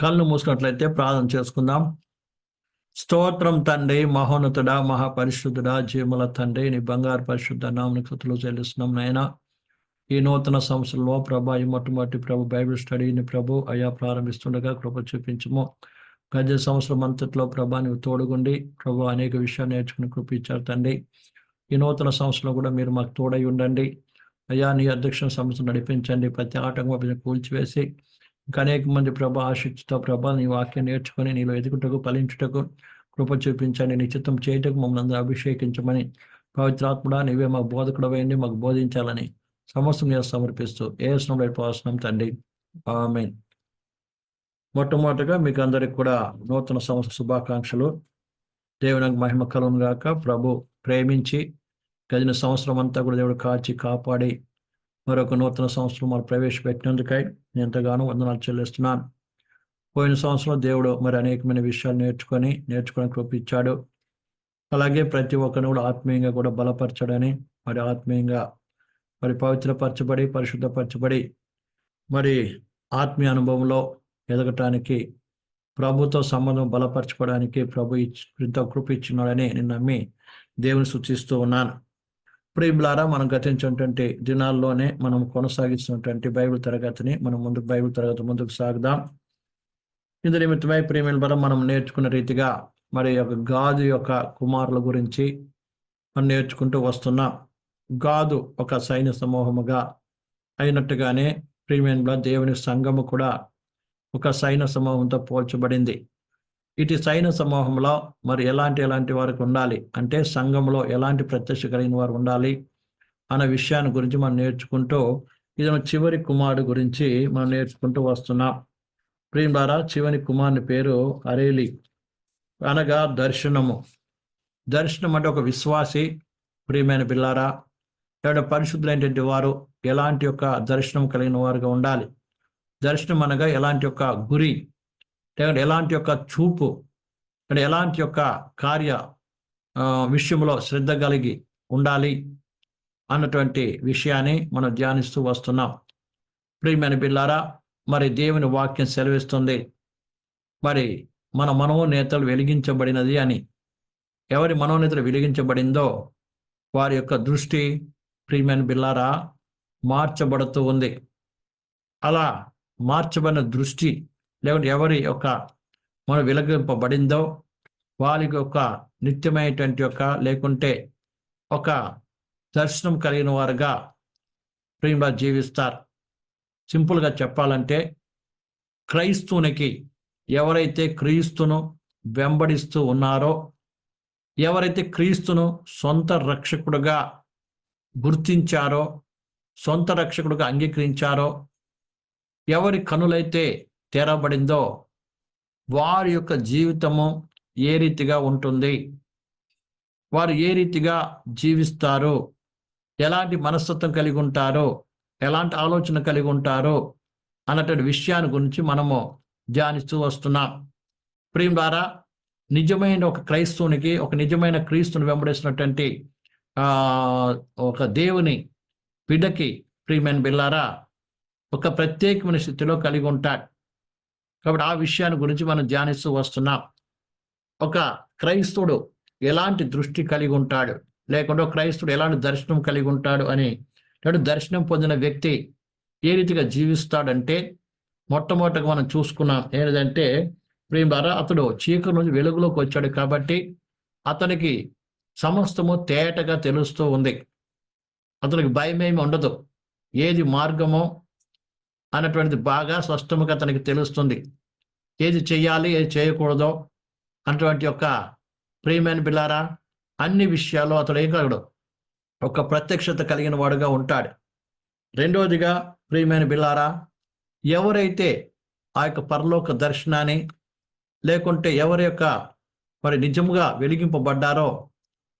కళ్ళు మూసుకున్నట్లయితే ప్రార్థన చేసుకుందాం. స్తోత్రం తండ్రి, మహోన్నతుడా, మహాపరిశుద్ధుడా, జీవముల తండ్రి, నీ బంగారు పరిశుద్ధ నామమునకు స్తుతులు చెల్లిస్తున్నాం నాయనా. ఈ నూతన సంవత్సరంలో ప్రభా ఈ మొట్టమొదటి బైబిల్ స్టడీని అయా ప్రారంభిస్తుండగా కృప చూపించము. గత సంవత్సరం అంతట్లో నీవు తోడుగుండి అనేక విషయాలు నేర్చుకుని కృప ఇచ్చారు తండ్రి. ఈ నూతన సంవత్సరంలో కూడా మీరు మాకు తోడై ఉండండి అయ్యా. నీ అధ్యక్ష సంస్థ నడిపించండి, ప్రతి ఆటంకం కూల్చివేసి ఇంకా అనేక మంది ఆసక్తితో నీ వాక్యం నేర్చుకొని నీలో ఎదుగుటకు ఫలించుటకు కృప చూపించండి. నీ చిత్తం చేయటకు మమ్మల్ని అందరూ అభిషేకించమని పవిత్రాత్ముడా నీవే మాకు బోధకుడు వేయండి, మాకు బోధించాలని సమస్తం మీద సమర్పిస్తూ ఏసునామములో ప్రార్థిస్తున్నాం తండ్రి, ఆమేన్. మొట్టమొదటిగా మీకు అందరికి కూడా నూతన సంవత్సర శుభాకాంక్షలు. దేవునికి మహిమ కలుగును గాక. ప్రభు ప్రేమించి గడిచిన సంవత్సరం అంతా కూడా దేవుడు కాచి కాపాడి మరొక నూతన సంవత్సరం మనం ప్రవేశపెట్టినందుకై నేను ఎంతగానో వందనాలు చెల్లిస్తున్నాను. పోయిన సంవత్సరం దేవుడు అనేకమైన విషయాలు నేర్చుకొని కృపించాడు. అలాగే ప్రతి ఒక్కరిని కూడా ఆత్మీయంగా కూడా బలపరచడని, ఆత్మీయంగా పవిత్రపరచబడి పరిశుద్ధపరచబడి ఆత్మీయ అనుభవంలో ఎదగటానికి ప్రభుతో సంబంధం బలపరచుకోవడానికి ప్రభు ఎంతో కృప ఇచ్చినాడని నేను నమ్మి దేవుని సూచిస్తూ ఉన్నాను. ప్రియులారా, మనం గతించినటువంటి దినాల్లోనే మనం కొనసాగిస్తున్నటువంటి బైబిల్ తరగతిని బైబిల్ తరగతి ముందుకు సాగుదాం. ఇందు నిమిత్తమై ప్రియమైన మనం నేర్చుకున్న రీతిగా గాదు యొక్క కుమారుల గురించి మనం నేర్చుకుంటూ వస్తున్నాం. గాదు ఒక సైన్య సమూహముగా అయినట్టుగానే ప్రియమైన దేవుని సంఘము కూడా ఒక సైన్య సమూహంతో పోల్చబడింది. ఇటు సైన్య సమూహంలో ఎలాంటి వారికి ఉండాలి అంటే, సంఘంలో ఎలాంటి ప్రత్యక్ష కలిగిన వారు ఉండాలి అన్న విషయాన్ని గురించి మనం నేర్చుకుంటూ ఇది చివరి కుమారుడు గురించి మనం నేర్చుకుంటూ వస్తున్నాం. ప్రియులారా, చివరి కుమారుని పేరు అరేలి, అనగా దర్శనము. దర్శనం అంటే ఒక విశ్వాసి, ప్రియమైన పిల్లారా, లేదా పరిశుద్ధులైనటువంటి వారు ఎలాంటి యొక్క దర్శనం కలిగిన వారుగా ఉండాలి. దర్శనం అనగా ఎలాంటి యొక్క గురి, లేదంటే ఎలాంటి యొక్క చూపు, అంటే ఎలాంటి యొక్క కార్య విషయంలో శ్రద్ధ కలిగి ఉండాలి అన్నటువంటి విషయాన్ని మనం ధ్యానిస్తూ వస్తున్నాం. ప్రియమైన బిల్లారా, దేవుని వాక్యం సెలవిస్తుంది మన మనోనేతలు వెలిగించబడినది అని. ఎవరి మనోనేతలు వెలిగించబడిందో వారి యొక్క దృష్టి, ప్రియమైన బిల్లారా, మార్చబడుతూ ఉంది. అలా మార్చబడిన దృష్టి లేకుంటే ఎవరి యొక్క మనం వెలిగింపబడిందో వారికి ఒక నిత్యమైనటువంటి లేకుంటే ఒక దర్శనం కలిగిన వారుగా ప్రేమగా జీవిస్తారు. సింపుల్గా చెప్పాలంటే, క్రైస్తవునికి ఎవరైతే క్రీస్తును వెంబడిస్తూ ఉన్నారో, ఎవరైతే క్రీస్తును సొంత రక్షకుడుగా గుర్తించారో, సొంత రక్షకుడుగా అంగీకరించారో, ఎవరి కనులైతే తెరబడిందో వారి యొక్క జీవితము ఏ రీతిగా ఉంటుంది, వారు ఏ రీతిగా జీవిస్తారు, ఎలాంటి మనస్తత్వం కలిగి ఉంటారో, ఎలాంటి ఆలోచన కలిగి ఉంటారో అన్నటువంటి విషయాన్ని గురించి మనము ధ్యానిస్తూ వస్తున్నాం. ప్రియులారా, నిజమైన ఒక క్రైస్తవునికి, ఒక నిజమైన క్రీస్తుని వెంబడిస్తున్నటువంటి ఒక దేవుని బిడ్డకి, ప్రియమైన బిల్లారా, ఒక ప్రత్యేకమైన స్థితిలో కలిగి ఉంటాడు. కాబట్టి ఆ విషయాన్ని గురించి మనం ధ్యానిస్తూ వస్తున్నాం. ఒక క్రైస్తవుడు ఎలాంటి దృష్టి కలిగి ఉంటాడు, లేకుంటే క్రైస్తవుడు ఎలాంటి దర్శనం కలిగి ఉంటాడు అని, దర్శనం పొందిన వ్యక్తి ఏ రీతిగా జీవిస్తాడంటే, మొట్టమొదటిగా మనం చూసుకున్నాం ఏంటంటే, ప్రియులారా, అతడు చీకటి నుంచి వెలుగులోకి వచ్చాడు కాబట్టి అతనికి సమస్తము తేటగా తెలుస్తూ ఉంది. అతనికి భయమేమి ఉండదు. ఏది మార్గమో అన్నటువంటిది బాగా స్పష్టంగా అతనికి తెలుస్తుంది. ఏది చెయ్యాలి, ఏది చేయకూడదో అన్నటువంటి యొక్క ప్రియమైన బిల్లారా, అన్ని విషయాల్లో అతడు ఏకాడు ఒక ప్రత్యక్షత కలిగిన వాడుగా ఉంటాడు. రెండవదిగా ప్రియమైన బిల్లారా, ఎవరైతే ఆ యొక్క పరలోక దర్శనాన్ని లేకుంటే ఎవరి యొక్క నిజముగా వెలిగింపబడ్డారో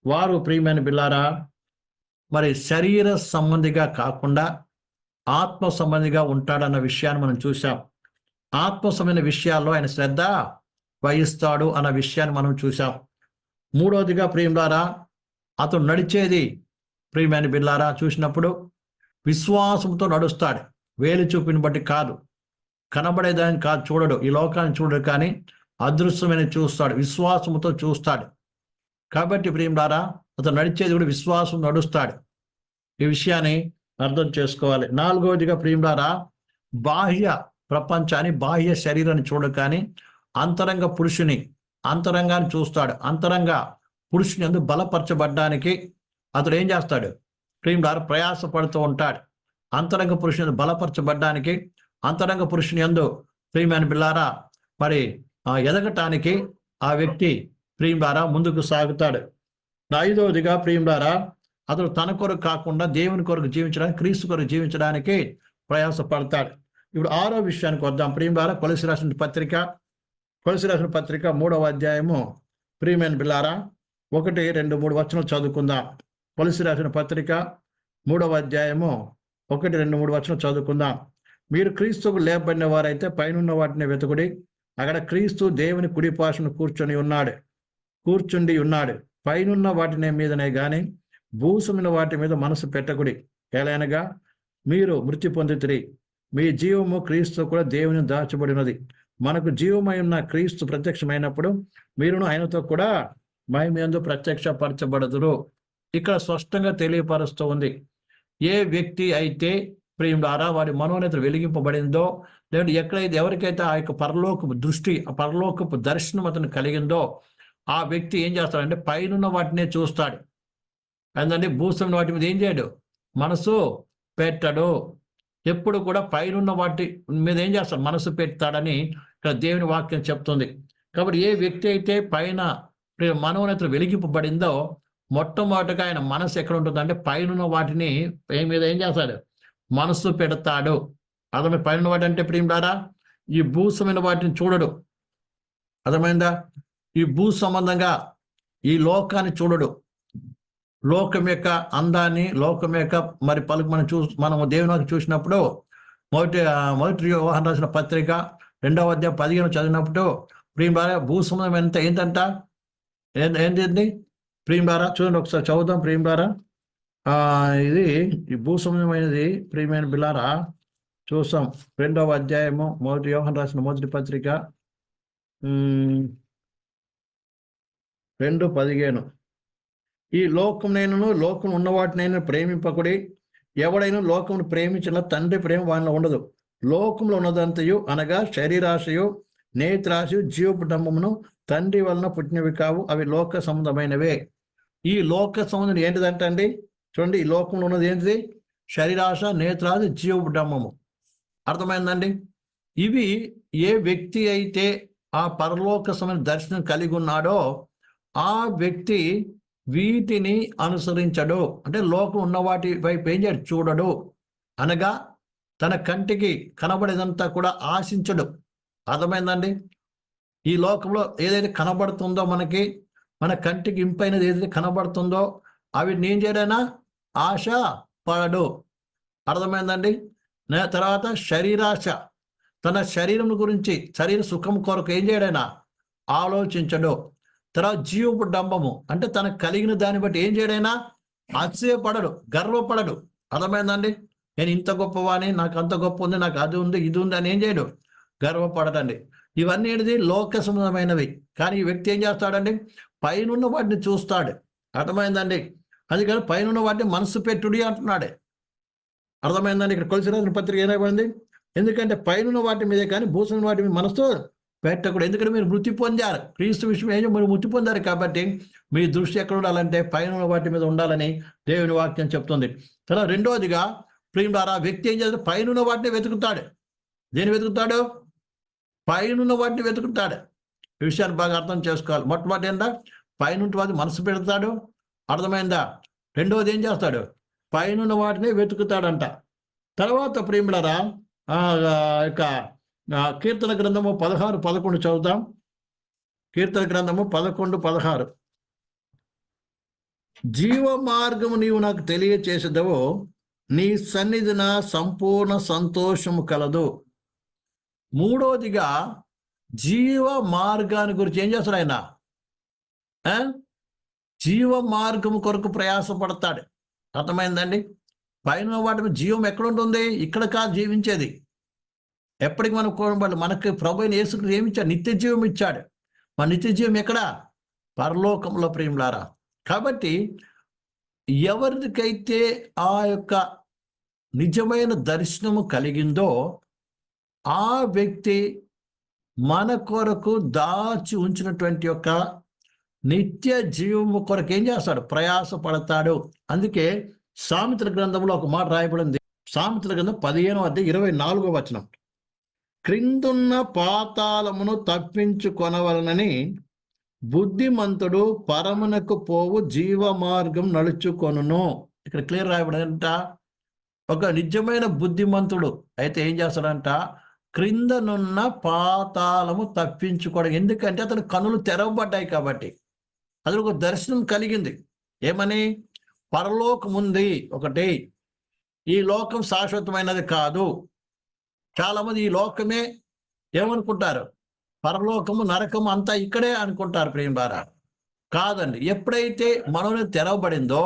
వారు, ప్రియమైన బిల్లారా, శరీర సంబంధిగా కాకుండా ఆత్మ సంబంధిగా ఉంటాడన్న విషయాన్ని మనం చూసాం. ఆత్మ సంబంధమైన విషయాల్లో ఆయన శ్రద్ధ వహిస్తాడు అన్న విషయాన్ని మనం చూసాం. మూడవదిగా ప్రియులారా, అతను నడిచేది, ప్రియమైన బిల్లారా, చూసినప్పుడు విశ్వాసంతో నడుస్తాడు, వేలు చూపిని బట్టి కాదు. కనబడేదాన్ని కాదు చూడడు, ఈ లోకాన్ని చూడడు, కానీ అదృశ్యమైన చూస్తాడు, విశ్వాసముతో చూస్తాడు. కాబట్టి ప్రియులారా, అతను నడిచేది కూడా విశ్వాసం నడుస్తాడు. ఈ విషయాన్ని అర్థం చేసుకోవాలి. నాలుగవదిగా ప్రియులారా, బాహ్య ప్రపంచాన్ని, బాహ్య శరీరాన్ని చూడడు, కానీ అంతరంగ పురుషుని, అంతరంగాన్ని చూస్తాడు. అంతరంగ పురుషుని యందు బలపరచబడ్డానికి అతడు ఏం చేస్తాడు ప్రియులారా? ప్రయాసపడుతూ ఉంటాడు. అంతరంగ పురుషుని యందు బలపరచబడ్డానికి, అంతరంగ పురుషుని యందు ప్రియమైన బిల్లారా మరి ఎదగటానికి ఆ వ్యక్తి ప్రియులారా ముందుకు సాగుతాడు. ఐదవదిగా ప్రియులారా, అతడు తన కొరకు కాకుండా దేవుని కొరకు జీవించడానికి, క్రీస్తు కొరకు జీవించడానికి ప్రయాసపడతాడు. ఇప్పుడు ఆరో విషయానికి వద్దాం ప్రియులారా. కొలస్సీ రాసిన పత్రిక 3వ అధ్యాయము ప్రియమైన బిల్లారా 1, 2, 3 వచనం చదువుకుందాం. కొలస్సీ రాసిన పత్రిక 3వ అధ్యాయము 1, 2, 3 వచనం చదువుకుందాం. మీరు క్రీస్తుకు లేపబడిన వారైతే పైనున్న వాటిని వెతుకుడి, అక్కడ క్రీస్తు దేవుని కుడిపార్శ్వన కూర్చుండి ఉన్నాడు. పైనున్న వాటిని మీదనే గాని భూసమైన వాటి మీద మనసు పెట్టకుడి. ఎలానగా మీరు మృతి పొందితిరి, మీ జీవము క్రీస్తు కూడా దేవుని దాచబడినది. మనకు జీవమై ఉన్న క్రీస్తు ప్రత్యక్షమైనప్పుడు మీరును ఆయనతో కూడా మహిమయందు ప్రత్యక్షపరచబడదురు. ఇక్కడ స్పష్టంగా తెలియపరుస్తూ ఉంది. ఏ వ్యక్తి అయితే ప్రియులారా వారి మనోనేత్రం వెలిగింపబడిందో, లేదంటే ఎక్కడైతే ఎవరికైతే ఆ యొక్క పరలోకపు దృష్టి, ఆ పరలోకపు దర్శనం అతను కలిగిందో, ఆ వ్యక్తి ఏం చేస్తాడంటే పైనున్న వాటినే చూస్తాడు. అందుకంటే భూసమైన వాటి మీద ఏం చేయడు, మనసు పెట్టడు. ఎప్పుడు కూడా పైనున్న వాటి మీద ఏం చేస్తాడు, మనసు పెడతాడని ఇక్కడ దేవుని వాక్యం చెప్తుంది. కాబట్టి ఏ వ్యక్తి అయితే పైన మనోనేత్రం వెలిగింపబడిందో, మొట్టమొదటిగా ఆయన మనసు ఎక్కడ ఉంటుందంటే పైనున్న వాటిని మీద ఏం చేస్తాడు, మనసు పెడతాడు. అర్థమే? పైన వాటి అంటే ప్రియులారా ఈ భూసమైన వాటిని చూడడు. అర్థమైందా? ఈ భూ సంబంధంగా ఈ లోకాన్ని చూడడు. లోకం యొక్క అందాన్ని, లోకం యొక్క మరి పలుకు మనము దేవునికి చూసినప్పుడు మొదటి యోహాను రాసిన పత్రిక 2వ అధ్యాయం 15 చదివినప్పుడు ప్రియులారా భూ సంబంధం ఎంత ఏంటంట, ఏంటి ప్రియులారా చూడండి, ఒకసారి చదువుదాం ప్రియులారా. ఇది ఈ భూ సంబంధమైనది ప్రియమైన బిల్లారా చూసాం. 2వ అధ్యాయము మొదటి యోహాను రాసిన మొదటి పత్రిక 2:15. ఈ లోకమునైనను లోకం ఉన్న వాటినైనా ప్రేమింపకుడి, ఎవడైనా లోకమును ప్రేమించిన తండ్రి ప్రేమ వానిలో ఉండదు. లోకంలో ఉన్నదంతయు అనగా శరీరాశయు, నేత్రాశయు, జీవపు డంబమును తండ్రి వలన పుట్టినవి కావు, అవి లోక సంబంధమైనవే. ఈ లోక సంబంధం ఏంటిదంటే అండి చూడండి, ఈ లోకంలో ఉన్నది ఏంటిది? శరీరాశ, నేత్రాశ, జీవపు డంబము. అర్థమైందండి? ఇవి ఏ వ్యక్తి అయితే ఆ పరలోక సంబంధ దర్శనం కలిగి ఉన్నాడో ఆ వ్యక్తి వీటిని అనుసరించడు. అంటే లోకం ఉన్న వాటి వైపు ఏం చేయడు, చూడడు. అనగా తన కంటికి కనబడేదంతా కూడా ఆశించడు. అర్థమైందండి? ఈ లోకంలో ఏదైతే కనబడుతుందో, మన కంటికి ఇంపైనది ఏదైతే కనబడుతుందో అవి ఏం చేయడైనా ఆశ పడడు. అర్థమైందండి? తర్వాత శరీరాశ, తన శరీరం గురించి, శరీర సుఖం కొరకు ఏం చేయడైనా ఆలోచించడు. తర్వాత జీవపు డంబము, అంటే తనకు కలిగిన దాన్ని బట్టి ఏం చేయడైనా అతిశయపడడు, గర్వపడడు. అర్థమైందండి? నేను ఇంత గొప్పవాణి, నాకు అంత గొప్ప ఉంది, నాకు అది ఉంది, ఇది ఉంది అని ఏం చేయడు, గర్వపడడండి. ఇవన్నీ ఏంటిది? లోక సంబంధమైనవి. కానీ ఈ వ్యక్తి ఏం చేస్తాడండి? పైనున్న వాటిని చూస్తాడు. అర్థమైందండి? అందుకని పైనున్న వాటిని మనసు పెట్టుడి అంటున్నాడు. అర్థమైందండి? ఇక్కడ కొలస్సీ రాసిన పత్రిక ఏమైంది? ఎందుకంటే పైనున్న వాటి మీదే కానీ భూసమైన వాటి మీద మనసు పెట్టకూడదు. ఎందుకంటే మీరు మృతి పొందారు, క్రీస్తు విషయం ఏమో మీరు మృతి పొందారు. కాబట్టి మీ దృష్టి ఎక్కడ ఉండాలంటే పైన వాటి మీద ఉండాలని దేవుని వాక్యం చెప్తుంది. తర్వాత రెండవదిగా ప్రియులారా వ్యక్తి ఏం చేస్తాడు? పైన వాటిని వెతుకుతాడు. దేని వెతుకుతాడు? పైన వాటిని వెతుకుతాడు. ఈ విషయాన్ని బాగా అర్థం చేసుకోవాలి. మొట్టమొదటి ఏంటా? పైన వాటి మనసు పెడతాడు. అర్థమైందా? రెండవది ఏం చేస్తాడు? పైన వాటిని వెతుకుతాడంట. తర్వాత ప్రియులారా యొక్క కీర్తన గ్రంథము 16:11 చదువుతాం. కీర్తన గ్రంథము 11:16. జీవ మార్గము నీవు నాకు తెలియచేసేదవో, నీ సన్నిధిన సంపూర్ణ సంతోషము కలదు. మూడవదిగా జీవ మార్గాన్ని గురించి ఏం చేస్తాడు ఆయన? జీవ మార్గము కొరకు ప్రయాసపడతాడు. అర్థమైందండి? పైన వాటి జీవం ఎక్కడ ఉంటుంది? ఇక్కడ కాదు జీవించేది. ఎప్పటికి మనం కోరబడాలి? మనకి ప్రభు అయిన యేసుక్రీస్తు ఏమి ఇచ్చాడు? నిత్య జీవం ఇచ్చాడు. మన నిత్య జీవం ఎక్కడ? పరలోకంలో ప్రియులారా. కాబట్టి ఎవరికైతే ఆ యొక్క నిజమైన దర్శనము కలిగిందో ఆ వ్యక్తి మన కొరకు దాచి ఉంచినటువంటి యొక్క నిత్య జీవము కొరకు ఏం చేస్తాడు? ప్రయాస పడతాడు. అందుకే సామెతల గ్రంథంలో ఒక మాట రాయబడింది. సామెతల గ్రంథం 15:24 క్రిందున్న పాతాళమును తప్పించుకొనవలనని బుద్ధిమంతుడు పరమునకు పోవు జీవ మార్గం నడుచుకొనును. ఇక్కడ క్లియర్ రాయబడిందంట. ఒక నిజమైన బుద్ధిమంతుడు అయితే ఏం చేస్తాడంట? క్రిందనున్న పాతాళము తప్పించుకోవడం. ఎందుకంటే అతని కనులు తెరవబడ్డాయి కాబట్టి. అతను ఒక దర్శనం కలిగింది. ఏమని? పరలోకం ఉంది ఒకటి, ఈ లోకం శాశ్వతమైనది కాదు. చాలామంది ఈ లోకమే ఏమనుకుంటారు? పరలోకము నరకము అంతా ఇక్కడే అనుకుంటారు ప్రియులారా. కాదండి. ఎప్పుడైతే మనలో తెరవబడిందో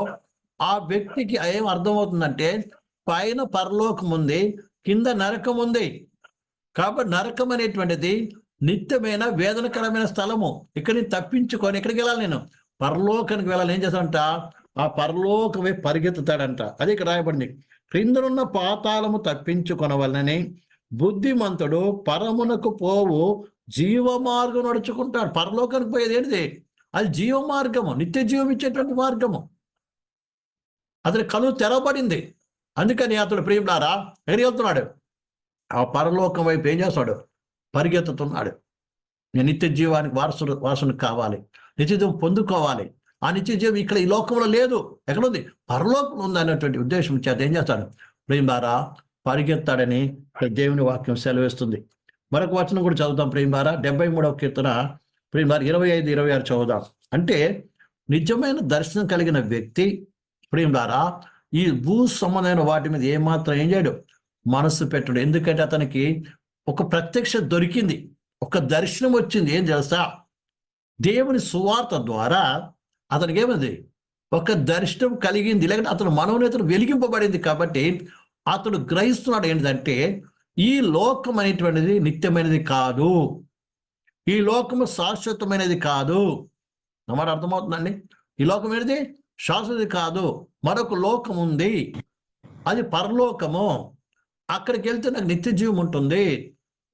ఆ వ్యక్తికి ఏం అర్థమవుతుందంటే పైన పరలోకం ఉంది, కింద నరకం ఉంది. కాబట్టి నరకం అనేటువంటిది నిత్యమైన వేదనకరమైన స్థలము. ఇక్కడిని తప్పించుకొని ఎక్కడికి వెళ్ళాలి? నేను పరలోకానికి వెళ్ళాలి. ఏం చేస్తాడంట? ఆ పరలోకమే పరిగెత్తుతాడంట. అది ఇక్కడ రాయబడింది. క్రిందనున్న పాతాళము తప్పించుకొనవలనని బుద్ధిమంతుడు పరమునకు పోవు జీవ మార్గం నడుచుకుంటాడు. పరలోకానికి పోయేది ఏంటిది? అది జీవ మార్గము, నిత్య జీవం ఇచ్చేటువంటి మార్గము. అతని కను తెరవబడింది. అందుకని అతడు ప్రియులారా ఎక్కడికి వెళ్తున్నాడు? ఆ పరలోకం వైపు ఏం చేస్తాడు? పరిగెత్తుతున్నాడు. నేను నిత్య జీవానికి వారసుని కావాలి, నిత్య జీవం పొందుకోవాలి. ఆ నిత్య జీవం ఇక్కడ ఈ లోకంలో లేదు, ఎక్కడుంది? పరలోకం ఉంది అనేటువంటి ఉద్దేశం చేత ఏం చేస్తాడు? ప్రియులారా పరిగెత్తాడని దేవుని వాక్యం సెలవిస్తుంది. మరొక వచనం కూడా చదువుతాం ప్రియులారా. 73వ కీర్తన ప్రియులారా 25-26 చదువుదాం. అంటే నిజమైన దర్శనం కలిగిన వ్యక్తి ప్రియులారా ఈ భూ సంబంధమైన వాటి మీద ఏమాత్రం ఏం చేయడు? మనసు పెట్టడు. ఎందుకంటే అతనికి ఒక ప్రత్యక్ష దొరికింది, ఒక దర్శనం వచ్చింది. ఏం తెలుసా? దేవుని సువార్త ద్వారా అతనికి ఏమైంది? ఒక దర్శనం కలిగింది. లేకపోతే అతను మనోనేతను వెలిగింపబడింది. కాబట్టి అతడు గ్రహిస్తున్నాడు ఏంటంటే ఈ లోకం అనేటువంటిది నిత్యమైనది కాదు, ఈ లోకము శాశ్వతమైనది కాదు. మాట అర్థమవుతుందండి? ఈ లోకం ఏంటిది? శాశ్వతది కాదు. మరొక లోకం ఉంది, అది పరలోకము. అక్కడికి వెళ్తే నాకు నిత్య జీవం ఉంటుంది.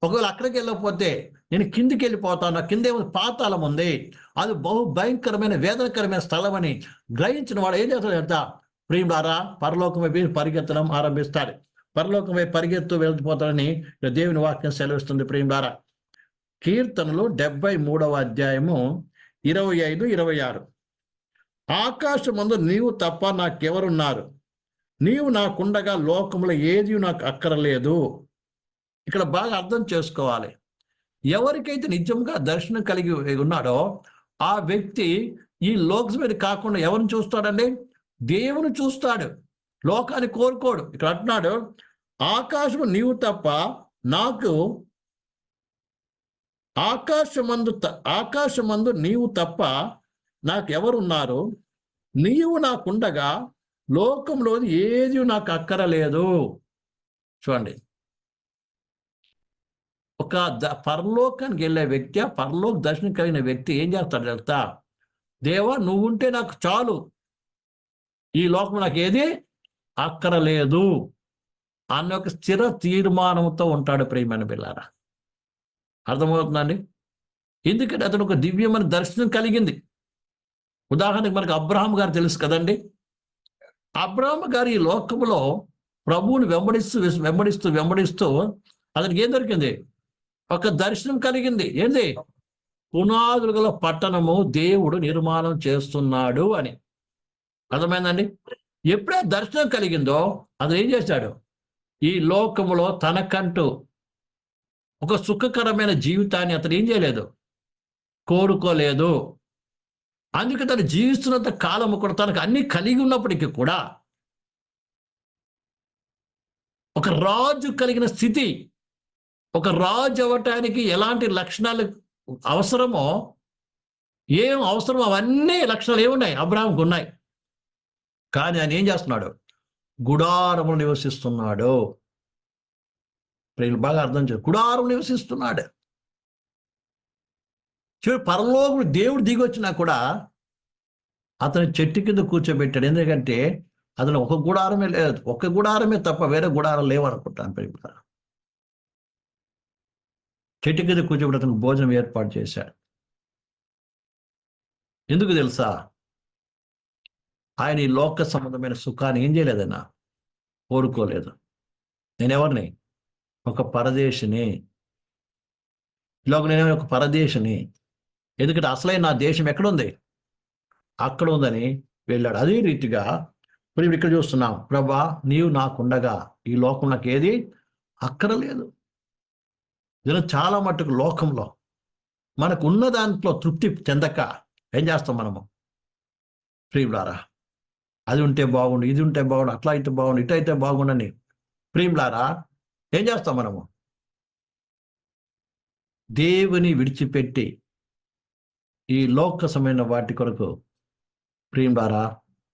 ఒకవేళ అక్కడికి వెళ్ళకపోతే నేను కిందికి వెళ్ళిపోతాను. నా కింద ఏమో పాతాళం ఉంది, అది బహు భయంకరమైన వేదనకరమైన స్థలం అని గ్రహించిన వాడు ఏం చేస్తాడు ఎంత? ప్రియులారా పరలోకం వైపు పరిగెత్తడం ఆరంభిస్తాడు. పరలోకం వైపు పరిగెత్తు వెళ్ళిపోతాడని దేవుని వాక్యం సెలవిస్తుంది. ప్రియులారా కీర్తనలు 73వ అధ్యాయము 25-26 ఆకాశమందు నీవు తప్ప నాకెవరున్నారు? నీవు నాకుండగా లోకంలో ఏది నాకు అక్కరలేదు. ఇక్కడ బాగా అర్థం చేసుకోవాలి. ఎవరికైతే నిజంగా దర్శనం కలిగి ఉన్నాడో ఆ వ్యక్తి ఈ లోకం మీద కాకుండా ఎవరిని చూస్తాడండి? దేవుని చూస్తాడు, లోకాన్ని కోరుకోడు. ఇక్కడ అంటున్నాడు ఆకాశము నీవు తప్ప నాకు ఆకాశమందు నీవు తప్ప నాకెవరున్నారు? నీవు నాకుండగా లోకంలో ఏది నాకు అక్కరలేదు. చూడండి, ఒక పరలోకానికి వెళ్ళే వ్యక్తి, ఆ పరలోక దర్శనం కలిగిన వ్యక్తి ఏం చేస్తాడు తెలుసా? దేవా నువ్వు ఉంటే నాకు చాలు, ఈ లోకం నాకు ఏది అక్కరలేదు అన్న ఒక స్థిర తీర్మానంతో ఉంటాడు. ప్రియమైన పిల్లారా అర్థమవుతుందండి? ఎందుకంటే అతను ఒక దివ్యమైన దర్శనం కలిగింది. ఉదాహరణకు మనకు అబ్రహాం గారు తెలుసు కదండి. అబ్రహాం గారు ఈ లోకంలో ప్రభువుని వెంబడిస్తూ అతనికి ఏం దొరికింది? ఒక దర్శనం కలిగింది. ఏంది? పునాదులు గల పట్టణము దేవుడు నిర్మాణం చేస్తున్నాడు అని. అర్థమైందండి? ఎప్పుడైతే దర్శనం కలిగిందో అతను ఏం చేశాడు? ఈ లోకములో తనకంటూ ఒక సుఖకరమైన జీవితాన్ని అతను ఏం చేయలేదు, కోరుకోలేదు. అందుకే తను జీవిస్తున్నంత కాలము కూడా తనకు అన్ని కలిగి ఉన్నప్పటికీ కూడా ఒక రాజు కలిగిన స్థితి, ఒక రాజు అవ్వటానికి ఎలాంటి లక్షణాలు అవసరమో, ఏం అవసరమో అవన్నీ లక్షణాలు ఏమున్నాయి? అబ్రహాంకు ఉన్నాయి. కానీ ఆయన ఏం చేస్తున్నాడు? గుడారములు నివసిస్తున్నాడు. ప్రియులు బాగా అర్థం చేయాలి. గుడారం నివసిస్తున్నాడు. చూడు, పరలోకుడు దేవుడు దిగి వచ్చినా కూడా అతని చెట్టు కింద కూర్చోబెట్టాడు. ఎందుకంటే అతను ఒక గుడారమే లేదు, ఒక గుడారమే తప్ప వేరే గుడారం లేవనుకుంటాను ప్రియులు. చెట్టు కింద కూర్చోబెట్టి అతనికి భోజనం ఏర్పాటు చేశాడు. ఎందుకు తెలుసా? ఆయన ఈ లోక సంబంధమైన సుఖాన్ని ఏం చేయలేదన్నా, కోరుకోలేదు. నేనెవరిని? ఒక పరదేశిని. నేను ఒక పరదేశిని. ఎందుకంటే అసలైన నా దేశం ఎక్కడుంది? అక్కడ ఉందని వెళ్ళాడు. అదే రీతిగా ఇప్పుడు ఇక్కడ చూస్తున్నాం, ప్రభా నీవు నాకుండగా ఈ లోకం నాకు ఏది అక్కరలేదు. ఇలా చాలా మట్టుకు లోకంలో మనకు ఉన్న దాంట్లో తృప్తి చెందక ఏం చేస్తాం మనము? ప్రియులారా, అది ఉంటే బాగుండు, ఇది ఉంటే బాగుండు, అట్లా అయితే బాగుండు, ఇటు అయితే బాగుండని ప్రియులారా ఏం చేస్తాం మనము? దేవుని విడిచిపెట్టి ఈ లోకసమైన వాటి కొరకు ప్రియులారా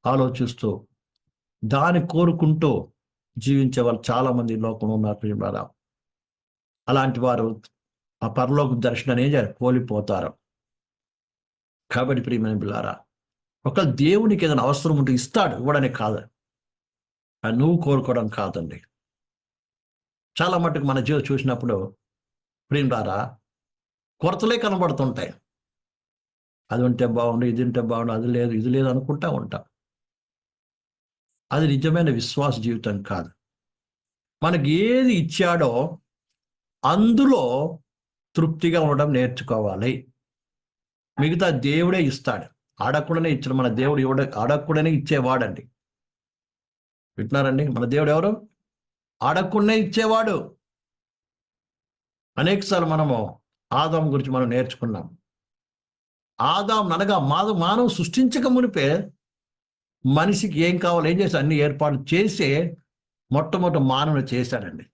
ఆలోచిస్తూ దాన్ని కోరుకుంటూ జీవించే వాళ్ళు చాలా మంది లోకంలో ఉన్నారు ప్రియులారా. అలాంటి వారు ఆ పరలోక దర్శనాన్ని ఏం చేయాలి? కోల్పోతారు. కాబట్టి ప్రియమైన పిల్లారా, ఒక దేవునికి ఏదైనా అవసరం ఉంటే ఇస్తాడు, ఇవ్వడానికి కాదు. అది నువ్వు కోరుకోవడం కాదండి. చాలా మట్టుకు మన జీవితం చూసినప్పుడు ప్రియులారా కొరతలే కనబడుతుంటాయి. అది ఉంటే బాగుండు, ఇది ఉంటే బాగుండు, అది లేదు ఇది లేదు అనుకుంటా ఉంటాం. అది నిజమైన విశ్వాస జీవితం కాదు. మనకి ఏది ఇచ్చాడో అందులో తృప్తిగా ఉండడం నేర్చుకోవాలి. మిగతా దేవుడే ఇస్తాడు. అడగకుండానే ఇచ్చాడు. మన దేవుడు అడగకుండానే ఇచ్చేవాడండి. వింటున్నారండి? మన దేవుడు ఎవరు? అడగకుండానే ఇచ్చేవాడు. అనేకసార్లు మనము ఆదాం గురించి మనం నేర్చుకున్నాం. ఆదాం అనగా మానవ సృష్టించక మునిపే మనిషికి ఏం కావాలో ఏం చేసి అన్ని ఏర్పాటు చేసే మొట్టమొదటి మానవుడు చేశాడండి.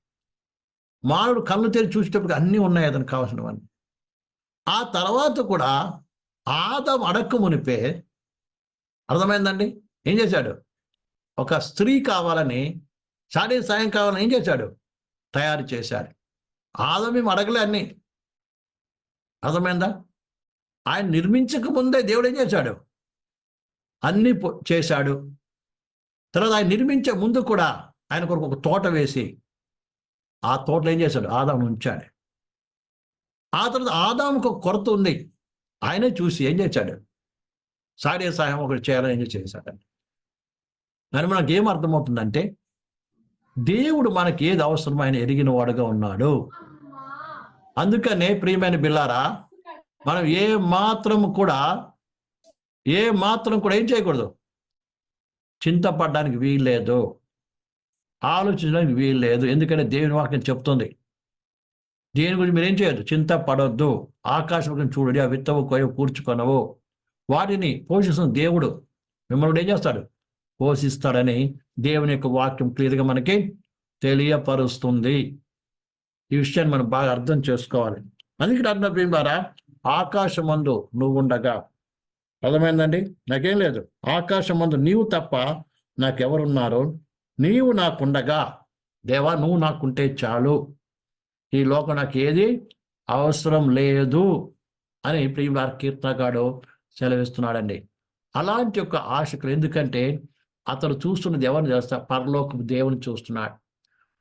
మానవుడు కళ్ళు తెరిచి చూసేటప్పుడు అన్నీ ఉన్నాయి అతనికి కావాల్సినవన్నీ. ఆ తర్వాత కూడా ఆదాం అడక్క మునిపే అర్థమైందండి ఏం చేశాడు? ఒక స్త్రీ కావాలని, శారీరక సాయం కావాలని ఏం చేశాడు? తయారు చేశాడు. ఆదాం ఏం అడగలే అన్ని. అర్థమైందా? ఆయన నిర్మించక ముందే దేవుడు ఏం చేశాడు? అన్ని చేశాడు. తర్వాత ఆయన నిర్మించే ముందు కూడా ఆయన కొరకు ఒక తోట వేసి ఆ తోటలో ఏం చేశాడు? ఆదాము ఉంచాడు. ఆ తర్వాత ఆదాముకు ఒక కొరత ఉంది. ఆయనే చూసి ఏం చేశాడు? శారీరక సహాయం ఒకటి చేయాలని ఏం చేశాడండి. మరి మనకి ఏం అర్థమవుతుందంటే దేవుడు మనకి ఏది అవసరమో ఆయన ఎరిగిన వాడుగా ఉన్నాడు. అందుకనే ప్రియమైన బిల్లారా, మనం ఏ మాత్రం కూడా ఏం చేయకూడదు? చింతపడడానికి వీల్లేదు, ఆలోచించడానికి వీల్లేదు. ఎందుకంటే దేవుని వాక్యం చెప్తుంది, దేని గురించి మీరేం చేయొద్దు? చింతపడొద్దు. ఆకాశం చూడండి, ఆ విత్తవు కొయ్య కూర్చుకొనవు, వాటిని పోషిస్తున్న దేవుడు మిమ్మల్ని ఏం చేస్తాడు? పోషిస్తాడని దేవుని యొక్క వాక్యం క్లియర్గా మనకి తెలియపరుస్తుంది. ఈ విషయాన్ని మనం బాగా అర్థం చేసుకోవాలి. అందుకే అర్థం ప్రియులారా, ఆకాశమందు నువ్వు ఉండగా, అర్థమైందండి? నాకేం లేదు. ఆకాశమందు నీవు తప్ప నాకెవరున్నారు? నీవు నాకుండగా, దేవా నువ్వు నాకుంటే చాలు, ఈ లోకం నాకు ఏది అవసరం లేదు అని ప్రియులార కీర్తనగాడు సెలవిస్తున్నాడండి. అలాంటి ఒక ఆశకులు, ఎందుకంటే అతడు చూస్తున్నది ఎవరిని చేస్తా? పరలోక దేవుని చూస్తున్నాడు.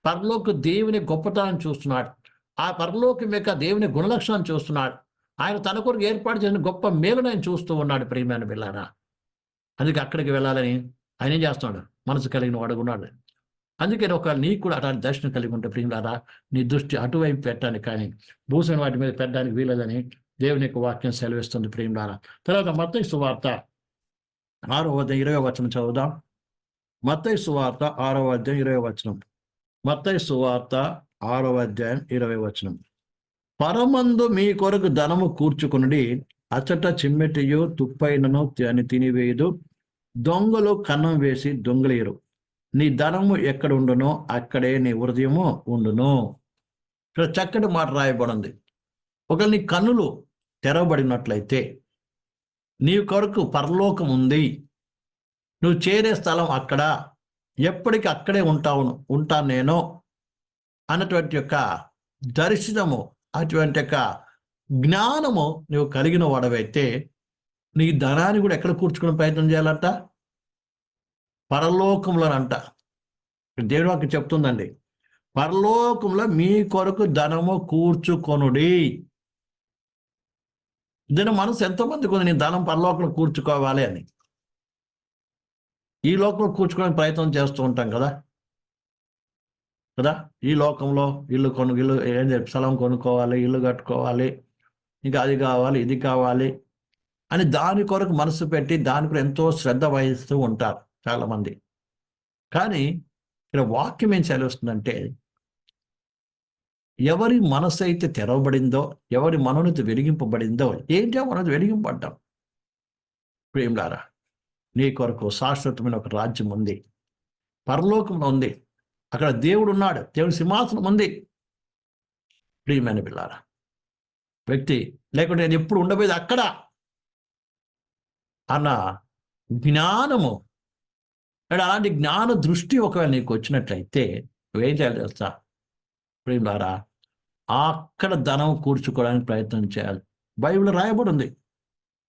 పరలోక దేవుని గొప్పతనాన్ని చూస్తున్నాడు. ఆ పరలోకం యొక్క దేవుని గుణలక్షణాన్ని చూస్తున్నాడు. ఆయన తన కొరకు ఏర్పాటు చేసిన గొప్ప మేలును ఆయన చూస్తూ ఉన్నాడు ప్రియమైన బిడ్డలారా. అందుకే అక్కడికి వెళ్ళాలని ఆయన ఏం చేస్తున్నాడు? మనసు కలిగిన వాడుకున్నాడు. అందుకని ఒకవేళ నీకు కూడా అటువంటి దర్శనం కలిగి ఉంటే ప్రియులారా, నీ దృష్టి అటువైపు పెట్టడానికి కానీ భూసైన వాటి మీద పెట్టడానికి వీలదని దేవుని యొక్క వాక్యం సెలవిస్తుంది ప్రియులారా. తర్వాత మత్తయి సువార్త 6వ అధ్యాయం 20వ వచనం చదువుదాం. మత్తయి సువార్త 6వ అధ్యాయం 20వ వచనం. మత్తయి సువార్త 6వ అధ్యాయం 20వ వచనం. పరమందు మీ కొరకు ధనము కూర్చుకునుడి, అచ్చట చిమ్మెటియు తుప్పైనను అని తినివేయదు, దొంగలు కన్నం వేసి దొంగలేరు. నీ ధనము ఎక్కడ ఉండునో అక్కడే నీ హృదయము ఉండును. ఇక్కడ చక్కటి మాట రాయబడింది. ఒకవేళ నీ కన్నులు తెరవబడినట్లయితే నీ కొరకు పరలోకం ఉంది, నువ్వు చేరే స్థలం అక్కడ, ఎప్పటికీ అక్కడే ఉంటాను నేను అన్నటువంటి యొక్క దర్శనము, అటువంటి యొక్క జ్ఞానము నువ్వు కలిగిన వాడవైతే నీ ధనాన్ని కూడా ఎక్కడ కూర్చుకునే ప్రయత్నం చేయాలంట? పరలోకంలోనంట. దేవుడు వాక్యం చెప్తుందండి, పరలోకంలో మీ కొరకు ధనము కూర్చుకొనుడి. దీని మనసు ఎంతోమందికి ఉంది, నేను ధనం పరలోకంలో కూర్చుకోవాలి అని. ఈ లోకంలో కూర్చుకోవడానికి ప్రయత్నం చేస్తూ ఉంటాం కదా. ఈ లోకంలో ఇల్లు ఏం స్థలం కొనుక్కోవాలి, ఇల్లు కట్టుకోవాలి, ఇంకా అది కావాలి, ఇది కావాలి అని దాని కొరకు మనసు పెట్టి దాని కొరకు ఎంతో శ్రద్ధ వహిస్తూ ఉంటారు చాలామంది. కానీ ఇక్కడ వాక్యం ఏం సెలవుస్తుందంటే, ఎవరి మనసు అయితే తెరవబడిందో, ఎవరి మనోన్నతి వెలిగింపబడిందో, ఏంటో మనది వెలిగింపడ్డాం. ప్రేమలారా, నీ కొరకు శాశ్వతమైన ఒక రాజ్యం ఉంది, పరలోకంలో ఉంది. అక్కడ దేవుడు ఉన్నాడు, దేవుడి సింహాసనం ఉంది. ప్రియమైన పిల్లారా, వ్యక్తి లేకుంటే నేను ఎప్పుడు ఉండబోయేది అక్కడ అన్న జ్ఞానము, అలాంటి జ్ఞాన దృష్టి ఒకవేళ నీకు వచ్చినట్లయితే నువ్వేం చేయాలి తెలుసా? ప్రియులారా, అక్కడ ధనం కూర్చుకోవడానికి ప్రయత్నం చేయాలి. బైబిల్ రాయబడి ఉంది,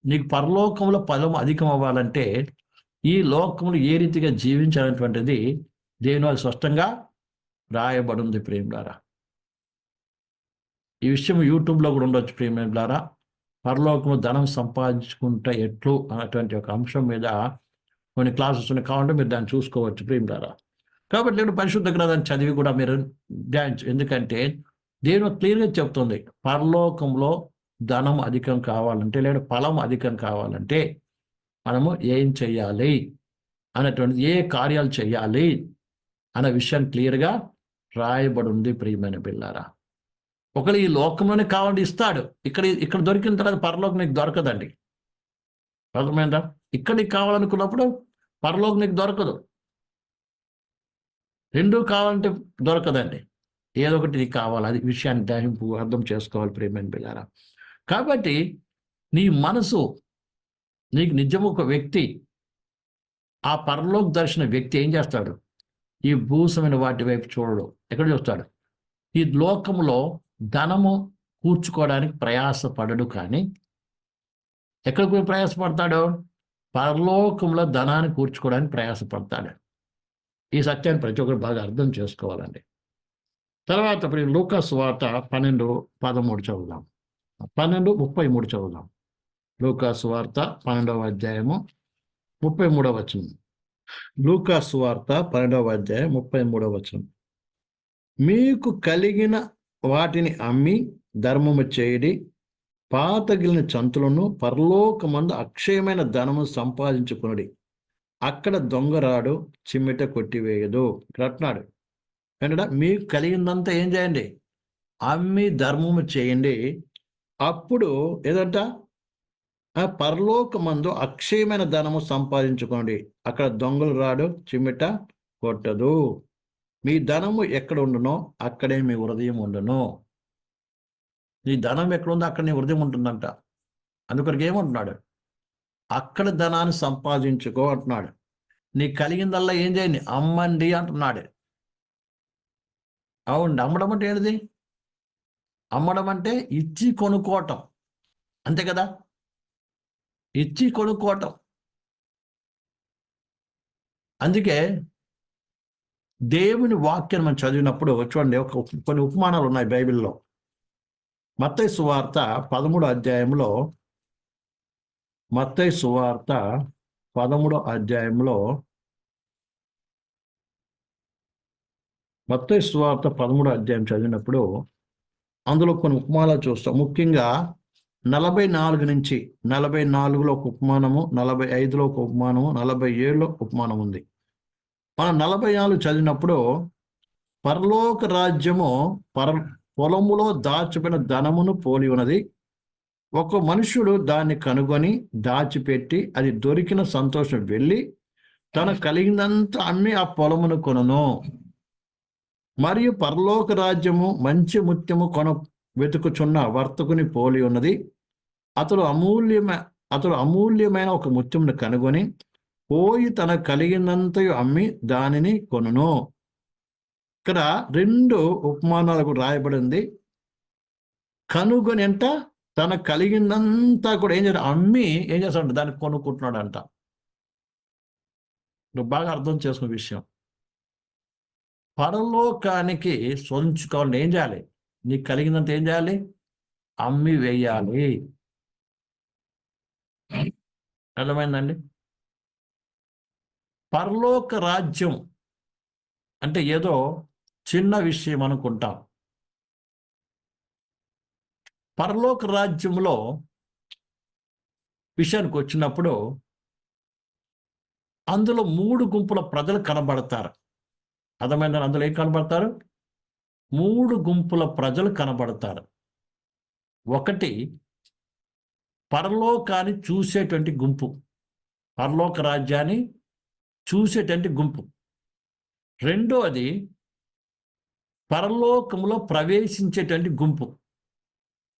నీకు పరలోకంలో ఫలం అధికం అవ్వాలంటే ఈ లోకంలో ఏ రీతిగా జీవించాలనేటువంటిది దేవుని వాళ్ళు స్పష్టంగా రాయబడి ఉంది. ప్రియులారా, ఈ విషయం యూట్యూబ్లో కూడా ఉండొచ్చు. ప్రియులారా, పరలోకంలో ధనం సంపాదించుకుంటే ఎట్లు అన్నటువంటి ఒక అంశం మీద కొన్ని క్లాసెస్ ఉన్నాయి, కావాలంటే మీరు దాన్ని చూసుకోవచ్చు. ప్రియులారా, కాబట్టి నేను పరిశుద్ధ గ్రంథాన్ని చదివి కూడా మీరు ఎందుకంటే దేవుడు క్లియర్గా చెప్తుంది, పరలోకంలో ధనం అధికం కావాలంటే లేదా ఫలం అధికం కావాలంటే మనము ఏం చెయ్యాలి అన్నటువంటిది, ఏ కార్యాలు చేయాలి అనే విషయం క్లియర్గా రాయబడి ఉంది. ప్రియమైన పిల్లారా, ఒకళ్ళు ఈ లోకంలోనే కావాలంటే ఇస్తాడు, ఇక్కడ దొరికిన తర్వాత పరలోకం నీకు దొరకదండి. అర్థమైందా? ఇక్కడ నీకు కావాలనుకున్నప్పుడు పరలోకం నీకు దొరకదు. రెండూ కావాలంటే దొరకదండి, ఏదో ఒకటి నీకు కావాలి. అది విషయాన్ని దహింపు అర్థం చేసుకోవాలి. ప్రియమైన పిల్లారా, కాబట్టి నీ మనసు నీకు నిజము ఒక వ్యక్తి, ఆ పరలోక దర్శన వ్యక్తి ఏం చేస్తాడు? ఈ భూసమైన వాటి వైపు చూడడు. ఎక్కడ చూస్తాడు? ఈ లోకంలో ధనము కూర్చుకోవడానికి ప్రయాసపడడు, కానీ ఎక్కడికి ప్రయాసపడతాడు? పరలోకంలో ధనాన్ని కూర్చుకోవడానికి ప్రయాసపడతాడు. ఈ సత్యాన్ని ప్రతి ఒక్కరు బాగా అర్థం చేసుకోవాలండి. తర్వాత లూకా సువార్త 12:13 చదువుదాం. 12:33 చదువుదాం. లూకా సువార్త 12వ అధ్యాయము 33వ వచనం. లూకా సువార్త 12వ అధ్యాయం 33వ వచనం. మీకు కలిగిన వాటిని అమ్మి ధర్మము చేయడి, పాతగిలిన చంతులను పరలోకమందు అక్షయమైన ధనము సంపాదించుకునడి, అక్కడ దొంగరాడు చిమ్మిట కొట్టివేయదు. ఇక్కడ అంటున్నాడు ఏంటంటే, మీకు కలిగిందంతా ఏం చేయండి? అమ్మి ధర్మము చేయండి, అప్పుడు ఏదంట? పరలోకమందు అక్షయమైన ధనము సంపాదించుకోండి, అక్కడ దొంగలు రాడు చిమ్మిట కొట్టదు. మీ ధనము ఎక్కడ ఉండునో అక్కడే మీ హృదయం ఉండును. నీ ధనం ఎక్కడుందో అక్కడ నీ హృదయం ఉంటుందంట. అందుకొరకు ఏమంటున్నాడు? అక్కడ ధనాన్ని సంపాదించుకో అంటున్నాడు. నీకు కలిగిందల్లా ఏం చేయండి? అమ్మండి అంటున్నాడు. అవునండి, అమ్మడం అంటే ఏంటిది? అమ్మడం అంటే ఇచ్చి కొనుక్కోవటం, అంతే కదా? ఇచ్చి కొనుక్కోవటం. అందుకే దేవుని వాక్యాన్ని మనం చదివినప్పుడు చూడండి, కొన్ని ఉపమానాలు ఉన్నాయి బైబిల్లో. మత్తయి సువార్త 13వ అధ్యాయంలో, మత్తయి సువార్త 13వ అధ్యాయంలో, మత్తయి సువార్త 13వ అధ్యాయం చదివినప్పుడు అందులో కొన్ని ఉపమానాలు చూస్తాం. ముఖ్యంగా 44 నుంచి 44లో ఒక ఉపమానము, 45లో ఒక ఉపమానము, 47లో ఉపమానం ఉంది. మనం 44 చదివినప్పుడు పరలోక రాజ్యము పొలములో దాచిపోయిన ధనమును పోలి ఉన్నది. ఒక మనుషుడు దాన్ని కనుగొని దాచిపెట్టి అది దొరికిన సంతోషం వెళ్ళి తన కలిగినంత అమ్మి ఆ పొలమును కొనును. మరియు పరలోక రాజ్యము మంచి ముత్యము వెతుకుచున్న వర్తకుని పోలి ఉన్నది. అతడు అమూల్యమైన ఒక ముత్యమును కనుగొని పోయి తన కలిగినంతయు అమ్మి దానిని కొనును. ఇక్కడ 2 ఉపమానాలు కూడా రాయబడింది. కనుగొని అంట తన కలిగిందంతా కూడా ఏం చేస్తాడు, అమ్మి ఏం చేస్తాడు, దాన్ని కొనుక్కుంటున్నాడంట. నువ్వు బాగా అర్థం చేసుకునే విషయం, పరలోకానికి సొంచుకోవాలని ఏం చేయాలి, నీకు కలిగినంత ఏం చేయాలి, అమ్మి వేయాలి. అర్థమైందండి? పరలోక రాజ్యం అంటే ఏదో చిన్న విషయం అనుకుంటాం. పరలోక రాజ్యంలో విషయానికి వచ్చినప్పుడు అందులో 3 గుంపుల ప్రజలు కనబడతారు. అర్థమైందా? అందులో ఏం కనబడతారు? 3 గుంపుల ప్రజలు కనబడతారు. ఒకటి పరలోకాన్ని చూసేటువంటి గుంపు, పరలోక రాజ్యాన్ని చూసేటువంటి గుంపు. రెండోది పరలోకంలో ప్రవేశించేటువంటి గుంపు.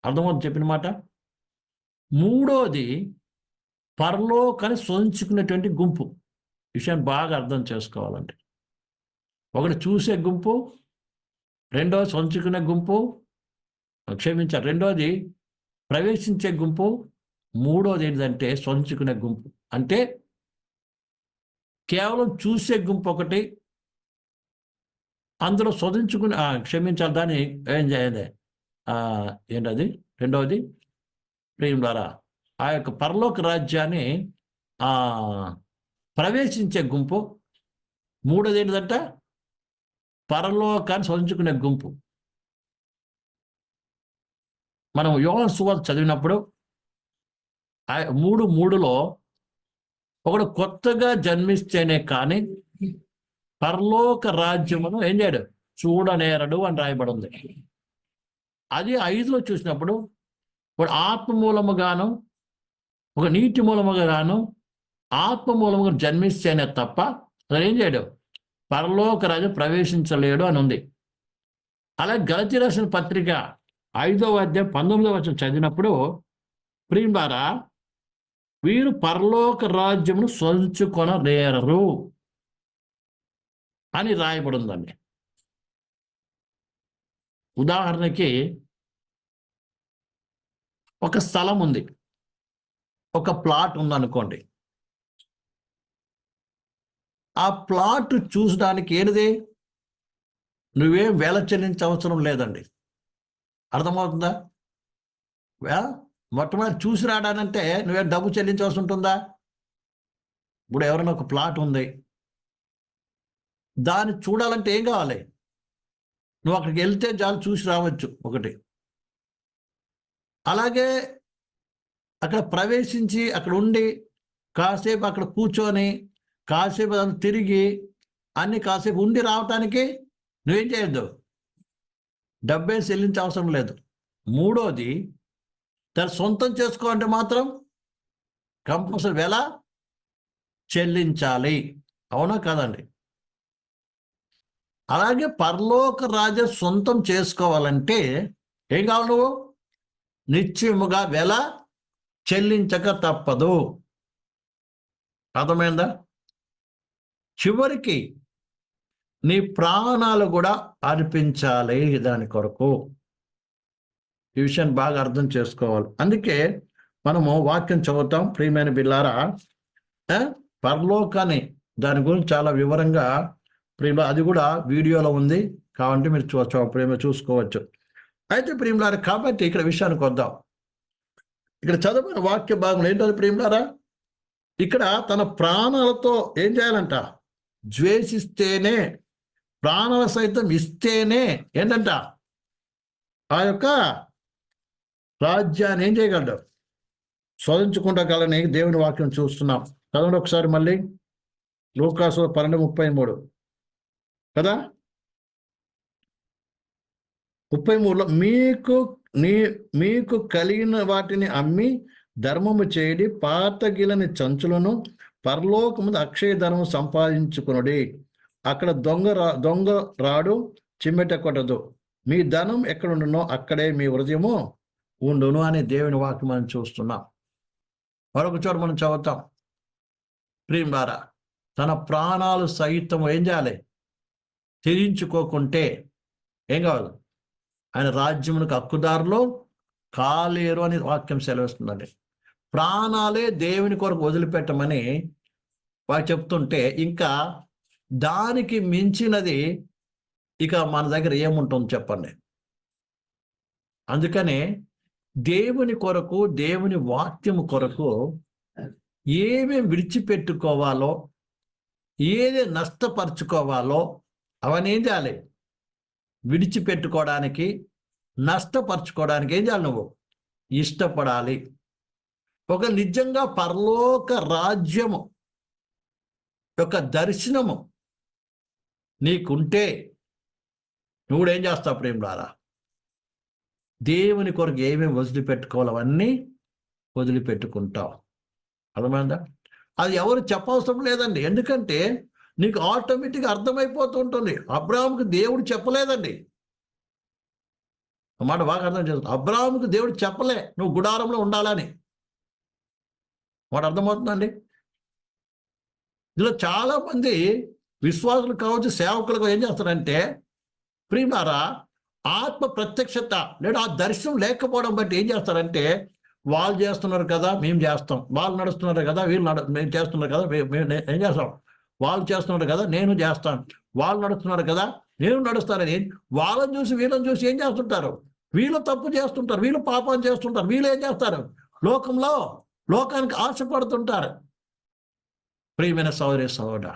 అర్థమవుతుంది చెప్పిన మాట. మూడోది పరలోకాన్ని సొంచుకునేటువంటి గుంపు. విషయాన్ని బాగా అర్థం చేసుకోవాలండి. ఒకటి చూసే గుంపు, రెండోది సొంచుకునే గుంపు, క్షమించారు, రెండోది ప్రవేశించే గుంపు, మూడోది ఏంటంటే సొంచుకునే గుంపు. అంటే కేవలం చూసే గుంపు ఒకటి, అందులో శోధించుకుని క్షమించాలి, దాన్ని ఏం చేయాలి, ఏంటది రెండవది ప్రేమ ద్వారా ఆ యొక్క పరలోక రాజ్యాన్ని ప్రవేశించే గుంపు. మూడోది ఏంటంటే పరలోకాన్ని శోధించుకునే గుంపు. మనం యోహాను సువార్త చదివినప్పుడు 3:3లో ఒకడు కొత్తగా జన్మిస్తేనే కానీ పరలోక రాజ్యమును ఏం చేయడు, చూడనేరడు అని రాయబడి ఉంది. అది 5లో చూసినప్పుడు ఒక ఆత్మ మూలముగాను ఒక నీటి మూలముగా గాను ఆత్మ మూలముగా జన్మిస్తేనే తప్ప అతను ఏం చేయడు, పరలోక రాజ్యం ప్రవేశించలేడు అని ఉంది. అలాగే గలతీ రాసిన పత్రిక 5వ అధ్యాయం 19వ వచనం చదివినప్పుడు ప్రియులారా వీరు పరలోక రాజ్యమును సొంచుకొనలేరు అని రాయబడి ఉందండి. ఉదాహరణకి ఒక స్థలం ఉంది, ఒక ప్లాట్ ఉందనుకోండి. ఆ ప్లాట్ చూసడానికి ఏంటిది, నువ్వేం వేల చెల్లించవసరం లేదండి. అర్థమవుతుందా? మొట్టమొదటి చూసి రావడానంటే నువ్వేం డబ్బు చెల్లించవలసి ఉంటుందా? ఇప్పుడు ఎవరైనా ఒక ప్లాట్ ఉంది, దాన్ని చూడాలంటే ఏం కావాలి, నువ్వు అక్కడికి వెళ్తే చాలు చూసి రావచ్చు ఒకటి. అలాగే అక్కడ ప్రవేశించి అక్కడ ఉండి కాసేపు అక్కడ కూర్చొని కాసేపు దాన్ని తిరిగి అన్ని కాసేపు ఉండి రావటానికి నువ్వేం చేయొద్దు, డబ్బే చెల్లించే అవసరం లేదు. మూడోది దాన్ని సొంతం చేసుకోవాలంటే మాత్రం కంపల్సరీ వెల చెల్లించాలి. అవునా కాదండి? అలాగే పరలోక రాజ్యం సొంతం చేసుకోవాలంటే ఏం కావాలి, నువ్వు నిశ్చయముగా వెల చెల్లించక తప్పదు. అర్థమైందా? చివరికి నీ ప్రాణాలు కూడా అర్పించాలి దాని కొరకు. ఈ విషయాన్ని బాగా అర్థం చేసుకోవాలి. అందుకే మనము వాక్యం చదువుతాం. ప్రియమైన బిడ్డలారా, పరలోకాన్ని దాని గురించి చాలా వివరంగా ప్రియుల అది కూడా వీడియోలో ఉంది, కాబట్టి మీరు ప్రేమ చూసుకోవచ్చు. అయితే ప్రియులారా, కాబట్టి ఇక్కడ విషయానికి వద్దాం. ఇక్కడ చదవని వాక్య భాగం ఏంటది ప్రియులారా, ఇక్కడ తన ప్రాణాలతో ఏం చేయాలంట, ద్వేషిస్తేనే, ప్రాణాల సైతం ఇస్తేనే ఏంటంట ఆ యొక్క రాజ్యాన్ని ఏం చేయగలడు, శోధించుకుంటగలని దేవుని వాక్యం చూస్తున్నాం. చదవండి ఒకసారి మళ్ళీ, లూకాసు 12:33 కదా, 33లో మీకు కలిగిన వాటిని అమ్మి ధర్మము చేయడి, పాతగిలని చంచులను పరలోకముందు అక్షయ ధర్మం సంపాదించుకునుడి. అక్కడ దొంగ రాడు, చిమ్మెట కొట్టదు. మీ ధనం ఎక్కడుండునో అక్కడే మీ హృదయము ఉండును అనే దేవుని వాక్యం మనం చూస్తున్నాం. మరొక చోట మనం చదువుతాం, ప్రియులారా తన ప్రాణాలు సైతం ఏం చేయాలి, త్యజించుకోకుంటే ఏం కాదు, ఆయన రాజ్యమునకు హక్కుదారులో కాలేరు అని వాక్యం సెలవిస్తుందండి. ప్రాణాలే దేవుని కొరకు వదిలిపెట్టమని వారు చెప్తుంటే ఇంకా దానికి మించినది ఇక మన దగ్గర ఏముంటుంది చెప్పండి. అందుకనే దేవుని కొరకు, దేవుని వాక్యము కొరకు ఏమేమి విడిచిపెట్టుకోవాలో, ఏది నష్టపరుచుకోవాలో అవన్నీ ఏం చేయాలి? విడిచిపెట్టుకోవడానికి, నష్టపరుచుకోవడానికి ఏం చేయాలి? నువ్వు ఇష్టపడాలి. ఒక నిజంగా పరలోక రాజ్యము యొక్క దర్శనము నీకుంటే నువ్వేం చేస్తావు ప్రేమలారా? దేవుని కొరకు ఏమేమి వదిలిపెట్టుకోవాలి అవన్నీ వదిలిపెట్టుకుంటావు. అర్థమైందా? అది ఎవరు చెప్పవసరం లేదండి. ఎందుకంటే నీకు ఆటోమేటిక్గా అర్థమైపోతూ ఉంటుంది. అబ్రాహాముకు దేవుడు చెప్పలేదండి. ఆ మాట బాగా అర్థం చేస్తుంది. అబ్రాహాముకు దేవుడు చెప్పలే నువ్వు గుడారంలో ఉండాలని. మాట అర్థమవుతుందండి. ఇందులో చాలా మంది విశ్వాసులు కావచ్చు, సేవకులుగా ఏం చేస్తారంటే, ప్రియులారా, ఆత్మ ప్రత్యక్షత లేదా ఆ దర్శనం లేకపోవడం బట్టి ఏం చేస్తారంటే, వాళ్ళు చేస్తున్నారు కదా మేము చేస్తాం, వాళ్ళు నడుస్తున్నారు కదా మేము చేస్తున్నారు కదా మేము ఏం చేస్తాం, వాళ్ళు చేస్తున్నారు కదా నేను చేస్తాను, వాళ్ళు నడుస్తున్నారు కదా నేను నడుస్తానని వాళ్ళని చూసి వీళ్ళని చూసి ఏం చేస్తుంటారు? వీళ్ళు తప్పు చేస్తుంటారు, వీళ్ళు పాపం చేస్తుంటారు, వీళ్ళు ఏం చేస్తారు? లోకానికి ఆశపడుతుంటారు. ప్రియమైన సహోదరి సహోదరుడా,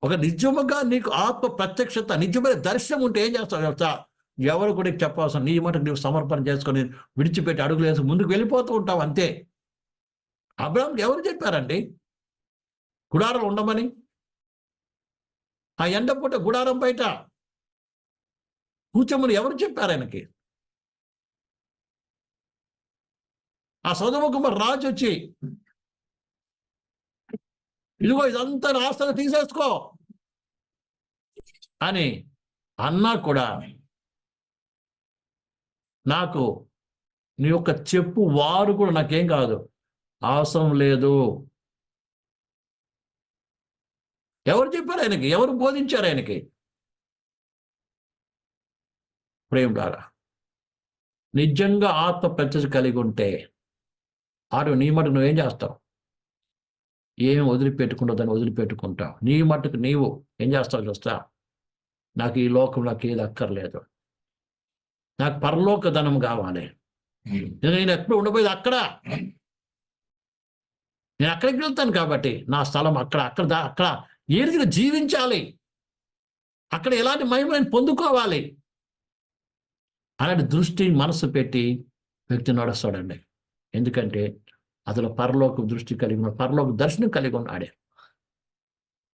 ఒక నిజముగా నీకు ఆత్మ ప్రత్యక్షత, నిజమైన దర్శనం ఉంటే ఏం చేస్తావు తెలుసా? ఎవరు కూడా చెప్పవలసిన, నీ మటుకు నీవు సమర్పణ చేసుకొని విడిచిపెట్టి అడుగులు వేసి ముందుకు వెళ్ళిపోతూ ఉంటావు అంతే. అబ్రాహాంకి ఎవరు చెప్పారండి గుడారం ఉండమని? ఆ ఎండపూట గుడారం బయట కూర్చోమని ఎవరు చెప్పారు ఆయనకి? ఆ సొదొమ కుమార్ రాజు వచ్చి, ఇదిగో ఇదంతా నా ఆస్తిని తీసేసుకో అని అన్నా కూడా, నాకు నీ యొక్క చెప్పు వారు కూడా నాకేం కాదు, అవసరం లేదు. ఎవరు చెప్పారు ఆయనకి? ఎవరు బోధించారు ఆయనకి? ప్రేమలారా, నిజంగా ఆత్మ ప్రత్యక్ష కలిగి ఉంటే నీ మటుకు నువ్వేం చేస్తావు? ఏమి వదిలిపెట్టుకుంటావు, దాన్ని వదిలిపెట్టుకుంటావు. నీ మట్టుకు నీవు ఏం చేస్తావు చూస్తా? నాకు ఈ లోకం నాకు ఏది అక్కర్లేదు, నాకు పరలోక ధనం కావాలి, నేను ఎప్పుడు ఉండబోయేది అక్కడ, నేను అక్కడికి వెళ్తాను కాబట్టి నా స్థలం అక్కడ ఏ రీతిగా జీవించాలి, అక్కడ ఎలాంటి మహిమ నేను పొందుకోవాలి అలాంటి దృష్టి మనసు పెట్టి వ్యక్తి నడుస్తాడండి. ఎందుకంటే అతను పరలోక దృష్టి కలిగి ఉన్నాడు, పరలోక దర్శనం కలిగి ఉన్నాడే.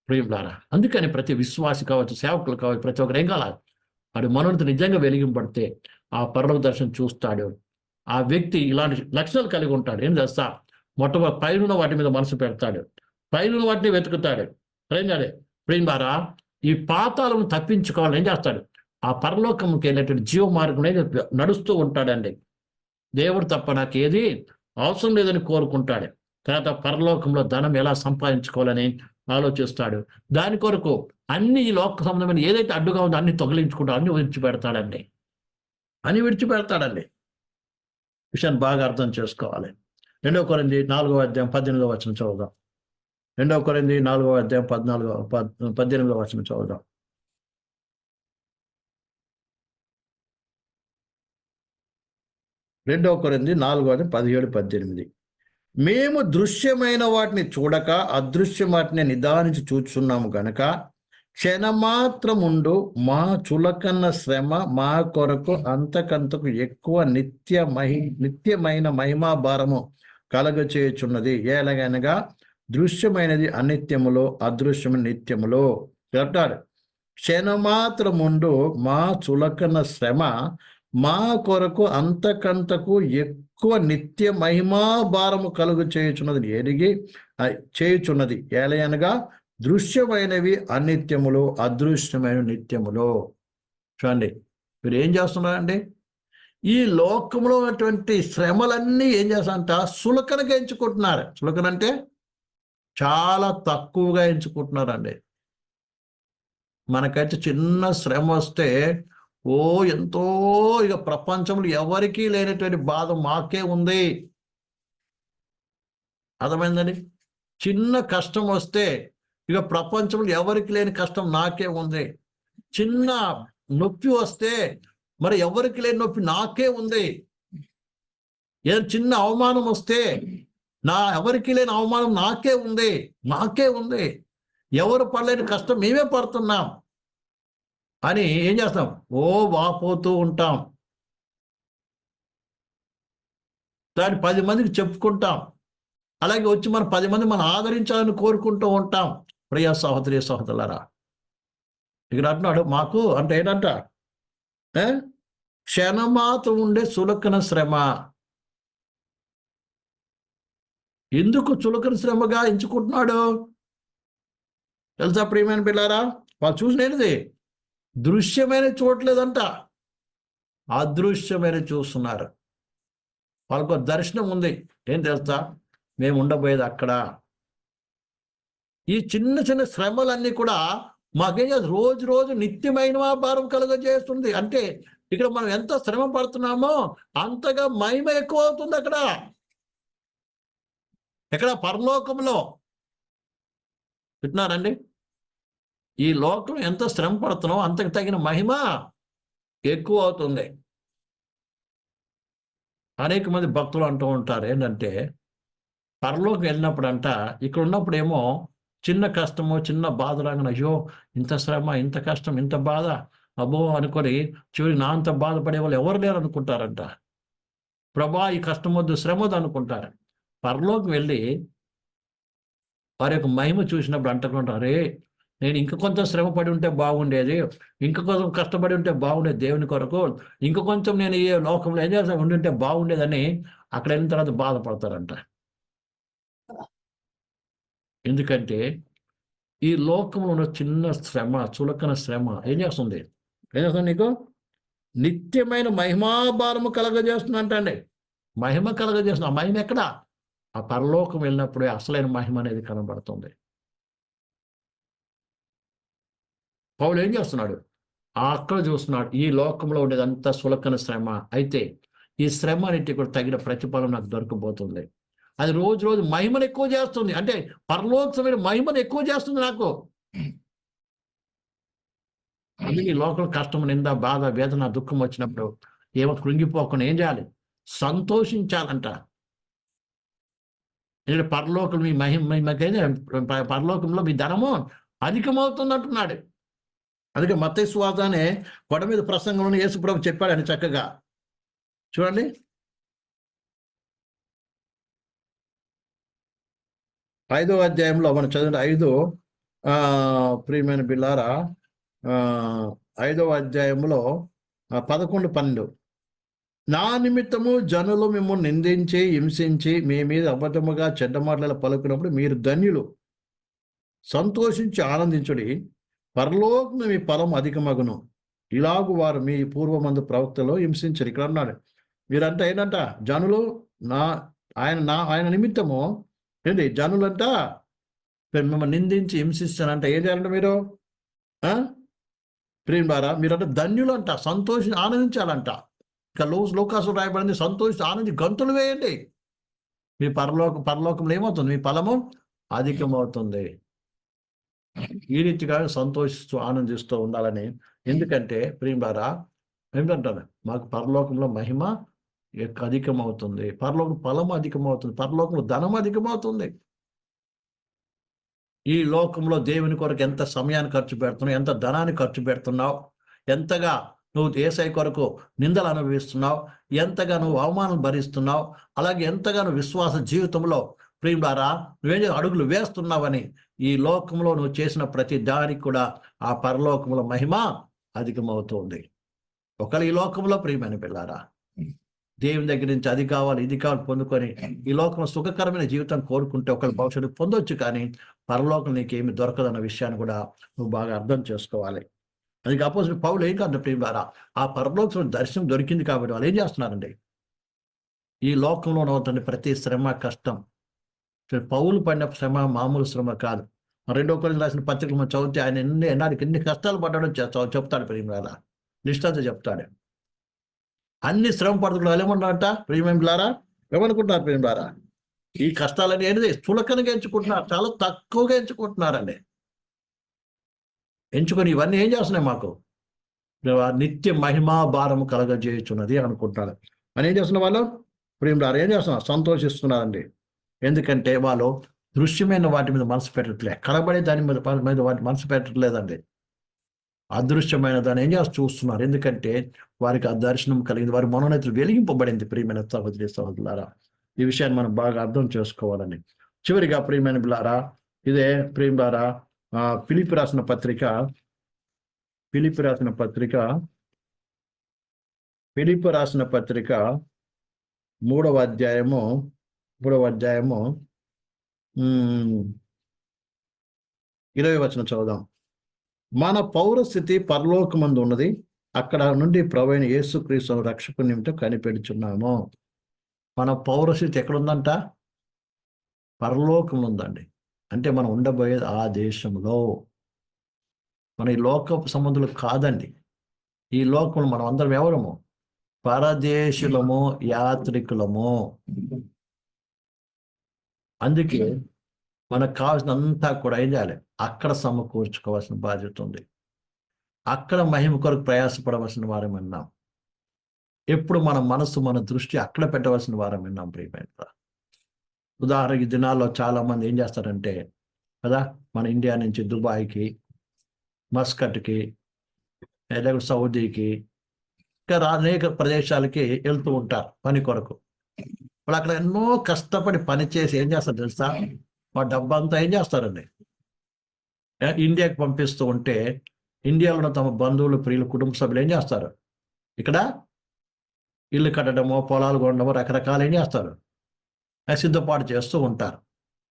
ప్రియులారా, అందుకని ప్రతి విశ్వాసి కావచ్చు, సేవకులు కావచ్చు, ప్రతి ఒక్కరు ఏం కావాలి? వాడి మనోనితో నిజంగా వెలిగింపడితే ఆ పరలోక దర్శనం చూస్తాడు. ఆ వ్యక్తి ఇలాంటి లక్షణాలు కలిగి ఉంటాడు. ఏం చేస్తా? మొట్టమొదటి పైన వాటి మీద మనసు పెడతాడు, పైన వాటిని వెతుకుతాడు. ప్రియులారా, ఈ పాతాలను తప్పించుకోవాలని ఏం చేస్తాడు? ఆ పరలోకంకి వెళ్ళేటువంటి జీవ మార్గం నడుస్తూ ఉంటాడండి. దేవుడు తప్ప నాకు ఏది అవసరం లేదని కోరుకుంటాడు. తర్వాత పరలోకంలో ధనం ఎలా సంపాదించుకోవాలని ఆలోచిస్తాడు. దాని కొరకు అన్ని ఈ లోక సంబంధమైన ఏదైతే అడ్డుగా ఉందో అన్ని తొలగించుకుంటూ అన్ని విడిచిపెడతాడండి. విషయాన్ని బాగా అర్థం చేసుకోవాలి. 2 కొరింథీ 4వ అధ్యాయం 18వ వచనం చదువుదాం. 2 కొరింథీ 4వ అధ్యాయం 18వ వచనం చదువుదాం. 2 కొరింథీ 4:17-18. మేము దృశ్యమైన వాటిని చూడక అదృశ్య వాటిని నిదానించి చూచున్నాము గనక క్షణమాత్రముండు మా చులకన్న శ్రమ మా కొరకు అంతకంతకు ఎక్కువ నిత్యమైన మహిమా భారము కలగచేయుచున్నది. ఎలాగనగా దృశ్యమైనది అనిత్యములో, అదృశ్యమైన నిత్యములో. చెప్తాడు, క్షణమాత్రముండు మా చులకన్న శ్రమ మా కొరకు అంతకంతకు ఎక్కువ నిత్య మహిమా భారము కలుగు చేయుచున్నది. ఎలయనగా దృశ్యమైనవి అనిత్యములు, అదృశ్యమైన నిత్యములు. చూడండి, మీరు ఏం చేస్తున్నారండి? ఈ లోకంలో ఉన్నటువంటి శ్రమలన్నీ ఏం చేస్తారంట? సులకనగా ఎంచుకుంటున్నారు. సులకనంటే చాలా తక్కువగా ఎంచుకుంటున్నారండి. మనకైతే చిన్న శ్రమ వస్తే ఎంతో ఇక ప్రపంచంలో ఎవరికీ లేనటువంటి బాధ మాకే ఉంది. అర్థమైందండి? చిన్న కష్టం వస్తే ఇక ప్రపంచంలో ఎవరికి లేని కష్టం నాకే ఉంది. చిన్న నొప్పి వస్తే మరి ఎవరికి లేని నొప్పి నాకే ఉంది. చిన్న అవమానం వస్తే ఎవరికి లేని అవమానం నాకే ఉంది. ఎవరు పడలేని కష్టం మేమే పడుతున్నాం అని ఏం చేస్తాం? వాపోతూ ఉంటాం. దాన్ని 10 మందికి చెప్పుకుంటాం. అలాగే వచ్చి మనం 10 మంది మనం ఆదరించాలని కోరుకుంటూ ఉంటాం. ప్రియ సహోదరి సహోదరులారా, ఇక్కడ అంటున్నాడు మాకు అంటే ఏంటంట, క్షణమాత్రం ఉండే చులకన శ్రమ. ఎందుకు చులకన శ్రమగా ఎంచుకుంటున్నాడు తెలుసా ప్రియమైన పిల్లారా? వాళ్ళు చూసినది దృశ్యమైన చూడలేదంట, అదృశ్యమైన చూస్తున్నారు. వాళ్ళకు దర్శనం ఉంది. ఏం తెలుసా? మేము ఉండబోయేది అక్కడ. ఈ చిన్న చిన్న శ్రమలన్నీ కూడా మాకేం చేస్తుంది? రోజు రోజు నిత్యమైన భారం కలుగజేస్తుంది. అంటే ఇక్కడ మనం ఎంత శ్రమ పడుతున్నామో అంతగా మహిమ ఎక్కువ అవుతుంది. ఎక్కడ? పరలోకంలో. వింటున్నారండి? ఈ లోకం ఎంత శ్రమ పడుతున్నామో అంతకు తగిన మహిమ ఎక్కువ అవుతుంది. అనేక మంది భక్తులు అంటూ ఉంటారు ఏంటంటే, పరలోకం వెళ్ళినప్పుడు ఇక్కడ ఉన్నప్పుడేమో చిన్న కష్టము, చిన్న బాధ రాగానే అయ్యో ఇంత శ్రమ, ఇంత కష్టం, ఇంత బాధ అబ్బో అనుకొని చివరికి నా అంత బాధపడే వాళ్ళు ఎవరు లేరు అనుకుంటారంట. ప్రభా ఈ కష్టం వద్దు, శ్రమ వద్దు అనుకుంటారు. పరలోకం వెళ్ళి వారి యొక్క మహిమ చూసినప్పుడు అంటుకుంటారే, నేను ఇంక కొంచెం శ్రమ పడి ఉంటే బాగుండేది, ఇంక కొంచెం కష్టపడి ఉంటే బాగుండేది దేవుని కొరకు, ఇంక కొంచెం నేను ఈ లోకంలో ఏం చేస్తా ఉండి ఉంటే బాగుండేదని అక్కడ వెళ్ళిన తర్వాత బాధపడతారంట. ఎందుకంటే ఈ లోకంలో ఉన్న చిన్న శ్రమ, చులకన శ్రమ ఏం చేస్తుంది? నీకు నిత్యమైన మహిమాభారము కలగజేస్తుందంటండి. మహిమ కలగజేస్తుంది. ఆ మహిమ ఎక్కడ? ఆ పరలోకం వెళ్ళినప్పుడే అసలైన మహిమ అనేది కనబడుతుంది. పౌలు ఏం చేస్తున్నాడు? అక్కడ చూస్తున్నాడు ఈ లోకంలో ఉండేదంతా సులకన శ్రమ. అయితే ఈ శ్రమ అన్నిటి కూడా తగిన ప్రతిఫలం నాకు దొరకబోతుంది. అది రోజు రోజు మహిమను ఎక్కువ చేస్తుంది. అంటే పరలోకమైన మహిమను ఎక్కువ చేస్తుంది నాకు. అందుకే ఈ లోకం కష్టం, నింద, బాధ, వేదన, దుఃఖం వచ్చినప్పుడు ఏమో కృంగిపోకుండా ఏం చేయాలి? సంతోషించాలంట. ఎందుకంటే పరలోకం మీ మహిమకైతే పరలోకంలో మీ ధనము అధికమవుతుంది అంటున్నాడు. అందుకే మత్తయి సువార్త అనే కొండ మీద ప్రసంగంలో యేసుప్రభు చెప్పాడని చక్కగా చూడండి. 5వ అధ్యాయంలో మనం చదివిన 5 ప్రియమైన బిల్లారా 5వ అధ్యాయంలో 11, 12 నా నిమిత్తము జనులు మిమ్మల్ని నిందించి హింసించి మీ మీద అబద్ధముగా చెడ్డ మాటలు పలుకున్నప్పుడు మీరు ధన్యులు, సంతోషించి ఆనందించుడి, పరలోకము మీ ఫలం అధికమగును. ఇలాగు వారు మీ పూర్వమందు ప్రవక్తలో హింసించరు. ఇక్కడ అన్నాడు మీరంట ఏంటంట, జనులు ఆయన నిమిత్తము ఏంటి జనులంట మిమ్మల్ని నిందించి హింసిస్తానంట. ఏం చేయాలంట మీరు? ప్రియులారా మీరంట ధన్యులు అంట, సంతోషి ఆనందించాలంట. ఇక లోకాసు రాయబడింది సంతోషి ఆనంది గంతులు వేయండి, మీ పరలోకంలో ఏమవుతుంది? మీ ఫలము అధికమవుతుంది. ఈ రీతిగా సంతోషిస్తూ ఆనందిస్తూ ఉండాలని. ఎందుకంటే ప్రియులారా ఏంటంటారు, మాకు పరలోకంలో మహిమ అధికమవుతుంది, పరలోకం ఫలం అధికమవుతుంది, పరలోకంలో ధనం అధికమవుతుంది. ఈ లోకంలో దేవుని కొరకు ఎంత సమయాన్ని ఖర్చు పెడుతున్నావు, ఎంత ధనాన్ని ఖర్చు పెడుతున్నావు, ఎంతగా నువ్వు యేసయ్య కొరకు నిందలు అనుభవిస్తున్నావు, ఎంతగా నువ్వు అవమానం భరిస్తున్నావు, అలాగే ఎంతగా నువ్వు విశ్వాస జీవితంలో ప్రియులారా నువ్వేం అడుగులు వేస్తున్నావని ఈ లోకంలో నువ్వు చేసిన ప్రతి దానికి కూడా ఆ పరలోకంలో మహిమ అధికమవుతుంది. ఒకవేళ ఈ లోకంలో ప్రియమైన పిల్లారా దేవుని దగ్గర నుంచి అది కావాలి ఇది కావాలి పొందుకొని ఈ లోకంలో సుఖకరమైన జీవితం కోరుకుంటే ఒకరి భవిష్యత్తు పొందొచ్చు, కానీ పరలోకం నీకేమి దొరకదన్న విషయాన్ని కూడా నువ్వు బాగా అర్థం చేసుకోవాలి. అందుకే అపోజిట్ పౌలు ఏం కాదు ప్రియులారా, ఆ పరలోకం దర్శనం దొరికింది కాబట్టి వాళ్ళు ఏం చేస్తున్నారండి, ఈ లోకంలో ఉన్నటువంటి ప్రతి శ్రమ కష్టం, పౌలు పడిన శ్రమ మామూలు శ్రమ కాదు. రెండో కొరింథీయులకు రాసిన పత్రికలు మనం చదివితే ఆయన ఎన్ని కష్టాలు పడ్డాడో చెప్తాడు ప్రియమైన నిష్ఠతో చెప్తాడు. అన్ని శ్రమ పడుతున్నారు. వాళ్ళు ఏమన్నారట ప్రియమేమిలారా, ఏమనుకుంటున్నారు ప్రియమేమిలారా? ఈ కష్టాలని అనేది చులకనగా ఎంచుకుంటున్నారు, చాలా తక్కువగా ఎంచుకుంటున్నారండి. ఎంచుకొని ఇవన్నీ ఏం చేస్తున్నాయి, మాకు నిత్య మహిమా భారము కలగజేయుచున్నది అనుకుంటున్నారు. అని ఏం చేస్తున్నారు వాళ్ళు ప్రియమేమిలారా? ఏం చేస్తున్నారు? సంతోషిస్తున్నారండి. ఎందుకంటే వాళ్ళు దృశ్యమైన వాటి మీద మనసు పెట్టట్లే, కనబడే దాని మీద వాటి మనసు పెట్టట్లేదండి. అదృశ్యమైన దాన్ని ఏం చేస్తూ చూస్తున్నారు. ఎందుకంటే వారికి ఆ దర్శనం కలిగింది, వారి మనోనేత్రులు వెలిగింపబడింది. ప్రియమైన సహోదరి సహోదరులారా, ఈ విషయాన్ని మనం బాగా అర్థం చేసుకోవాలని. చివరిగా ప్రియమైన బిడ్డలారా, ఇదే ప్రియములారా, ఫిలిప్పీ రాసిన పత్రిక 3వ అధ్యాయము 20వ వచనం చదువుదాం. మన పౌరస్థితి పరలోకమందు ఉన్నది, అక్కడ నుండి ప్రభువైన యేసుక్రీస్తును రక్షకుని నిమిత్తం కనిపెడుచున్నాము. మన పౌరస్థితి ఎక్కడుందంట? పరలోకం ఉందండి. అంటే మనం ఉండబోయేది ఆ దేశంలో. మన ఈ లోకపు సంబంధులు కాదండి. ఈ లోకంలో మనం అందరం ఎవరము? పరదేశులము, యాత్రికులము. అందుకే మనకు కావాల్సినంతా కూడా ఏం చేయాలి? అక్కడ సమకూర్చుకోవాల్సిన బాధ్యత ఉంది. అక్కడ మహిమ కొరకు ప్రయాసపడవలసిన వారం విన్నాం. ఎప్పుడు మన మనసు, మన దృష్టి అక్కడ పెట్టవలసిన వారం విన్నాం ప్రియమైన. ఉదాహరణకి ఈ దినాల్లో చాలా మంది ఏం చేస్తారంటే కదా, మన ఇండియా నుంచి దుబాయ్కి, మస్కట్కి, లేకపోతే సౌదీకి, ఇంకా అనేక ప్రదేశాలకి వెళ్తూ ఉంటారు పని కొరకు. వాళ్ళు అక్కడ ఎన్నో కష్టపడి పని చేసి ఏం చేస్తారు తెలుసా? మా డబ్బంతా ఏం చేస్తారండి ఇండియాకి పంపిస్తూ ఉంటే, ఇండియాలో తమ బంధువులు, ప్రియులు, కుటుంబ సభ్యులు ఏం చేస్తారు? ఇక్కడ ఇల్లు కట్టడమో, పొలాలు కొనడమో, రకరకాలు ఏం చేస్తారు? సిద్ధపాటు చేస్తూ ఉంటారు.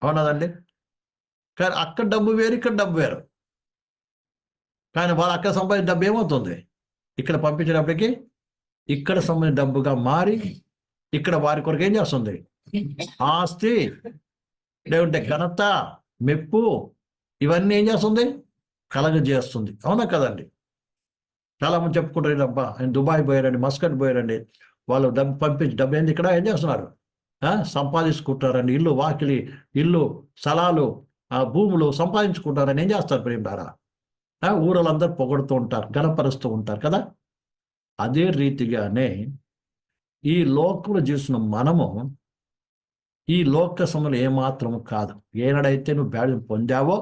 అవునదండి. కానీ అక్కడ డబ్బు వేరు, ఇక్కడ డబ్బు వేరు. కానీ వాళ్ళు అక్కడ సంపాదించిన డబ్బు ఏమవుతుంది? ఇక్కడ పంపించేటప్పటికి ఇక్కడ సంబంధించిన డబ్బుగా మారి ఇక్కడ వారి కొరకు ఏం చేస్తుంది? ఆస్తి, లేకుంటే ఘనత, మెప్పు, ఇవన్నీ ఏం చేస్తుంది? కలగజేస్తుంది. అవునా కదండి? చాలా మంది చెప్పుకుంటారు, డబ్బా ఆయన దుబాయ్ పోయారండి, మస్కట్ పోయారండి, వాళ్ళు డబ్బు పంపించి డబ్బు ఏంది ఇక్కడ ఏం చేస్తున్నారు? సంపాదించుకుంటారండి. ఇల్లు, వాకిలి, ఇల్లు, స్థలాలు, భూములు సంపాదించుకుంటారని ఏం చేస్తారు ప్రేమడారా? ఊరలందరూ పొగడుతూ ఉంటారు, గణపరుస్తూ ఉంటారు కదా. అదే రీతిగానే ఈ లోకంలో చూసిన మనము ఈ లోక సమయంలో ఏమాత్రము కాదు. ఏనాడైతే నువ్వు బ్యాడ్యం పొందావో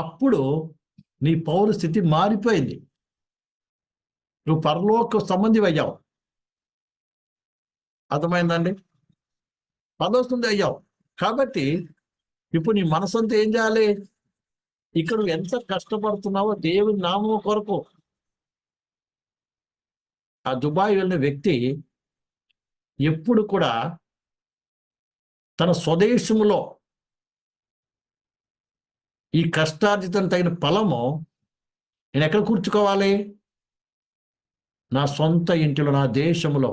అప్పుడు నీ పౌరస్థితి మారిపోయింది. నువ్వు పరలోక సంబంధి అయ్యావు. అర్థమైందండి? పదోస్తుంది అయ్యావు. కాబట్టి ఇప్పుడు నీ మనసంతా ఏం చేయాలి? ఇక్కడ నువ్వు ఎంత కష్టపడుతున్నావో దేవుని నామం కొరకు. ఆ దుబాయ్ వెళ్ళిన వ్యక్తి ఎప్పుడు కూడా తన స్వదేశంలో ఈ కష్టార్జితం తగిన ఫలము నేను ఎక్కడ కూర్చుకోవాలి? నా సొంత ఇంటిలో, నా దేశంలో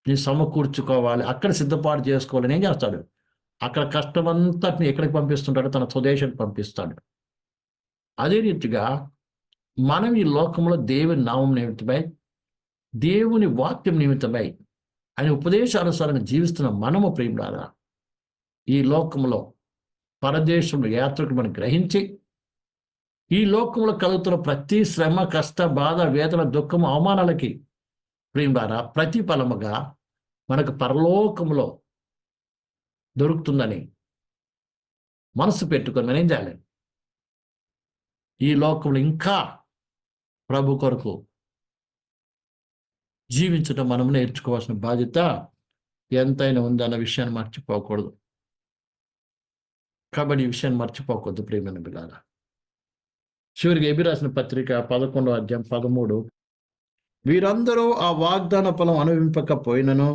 నేను సమకూర్చుకోవాలి, అక్కడ సిద్ధపాటు చేసుకోవాలని ఏం చేస్తాడు? అక్కడ కష్టమంతటిని ఎక్కడికి పంపిస్తుంటాడు? తన స్వదేశానికి పంపిస్తాడు. అదే రీతిగా మనం ఈ లోకంలో దేవుని నామం నిమిత్తమై, దేవుని వాక్యం నిమిత్తమై, ఆయన ఉపదేశానుసారంగా జీవిస్తున్న మనము ప్రియులారా, ఈ లోకంలో పరదేశంలో యాత్రకు మనం గ్రహించి, ఈ లోకంలో కలుగుతున్న ప్రతి శ్రమ, కష్ట, బాధ, వేదన, దుఃఖం, అవమానాలకి ప్రియులారా ప్రతిఫలముగా మనకు పరలోకంలో దొరుకుతుందని మనసు పెట్టుకొని మనం ఏం చేయాలి? ఈ లోకంలో ఇంకా ప్రభు కొరకు జీవించడం మనం నేర్చుకోవాల్సిన బాధ్యత ఎంతైనా ఉందన్న విషయాన్ని మర్చిపోకూడదు. కాబట్టి ఈ విషయాన్ని మర్చిపోకూడదు ప్రియమైన బిడ్డలారా. చివరికి ఎబిరీ రాసిన పత్రిక 11వ అధ్యాయం 13, వీరందరూ ఆ వాగ్దాన ఫలం అనుభవింపకపోయినను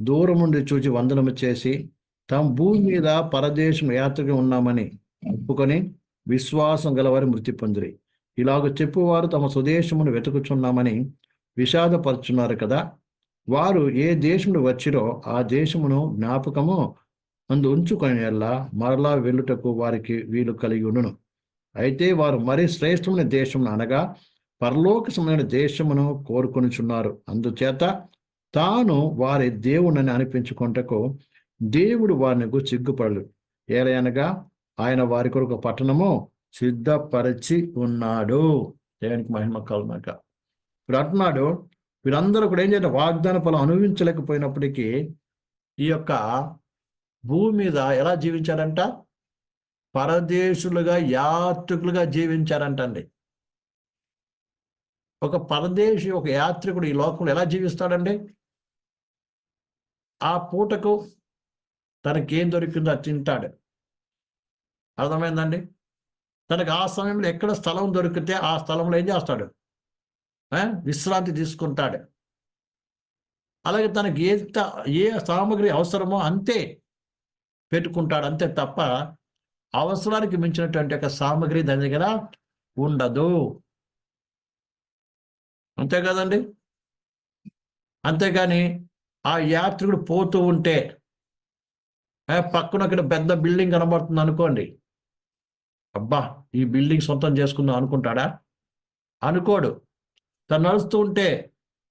దూరం నుండి చూచి వందనము చేసి తాము భూమి మీద పరదేశం యాత్రగా ఉన్నామని ఒప్పుకొని విశ్వాసం గలవారి మృతి పొందిరి. ఇలాగ చెప్పువారు తమ స్వదేశమును వెతుకుచున్నామని విషాదపరుచున్నారు కదా. వారు ఏ దేశమును వచ్చిరో ఆ దేశమును జ్ఞాపకము అందు ఉంచుకొని ఎల్లా మరలా వెళ్ళుటకు వారికి వీలు కలిగి ఉండును. అయితే వారు మరీ శ్రేష్టమైన దేశమును అనగా పరలోకమైన దేశమును కోరుకొనుచున్నారు. అందుచేత తాను వారి దేవునని అనిపించుకొనుటకు దేవుడు వారిని సిగ్గుపడలు. ఏలయనగా ఆయన వారి కొరకు పట్టణము సిద్ధపరచి ఉన్నాడు. దేవునికి మహిమ కలుగుగాక. ఇప్పుడు అంటున్నాడు, వీరందరూ కూడా ఏం చేయాలి? వాగ్దాన ఫలం అనుభవించలేకపోయినప్పటికీ ఈ యొక్క భూమి మీద ఎలా జీవించారంట? పరదేశులుగా, యాత్రికులుగా జీవించారంటండి. ఒక పరదేశి, ఒక యాత్రికుడు ఈ లోకంలో ఎలా జీవిస్తాడండి? ఆ పూటకు తనకేం దొరికిందో అది తింటాడు. అర్థమైందండి? తనకు ఆ సమయంలో ఎక్కడ స్థలం దొరికితే ఆ స్థలంలో ఏం చేస్తాడు? విశ్రాంతి తీసుకుంటాడు. అలాగే తనకి ఏ సామగ్రి అవసరమో అంతే పెట్టుకుంటాడు, అంతే తప్ప అవసరానికి మించినటువంటి ఒక సామగ్రి దాని దగ్గర ఉండదు. అంతే కదండి? అంతేగాని ఆ యాత్రికుడు పోతూ ఉంటే పక్కన అక్కడ పెద్ద బిల్డింగ్ కనబడుతుంది అనుకోండి, అబ్బా ఈ బిల్డింగ్ సొంతం చేసుకుందాం అనుకుంటాడా? అనుకోడు. తను నడుస్తూ ఉంటే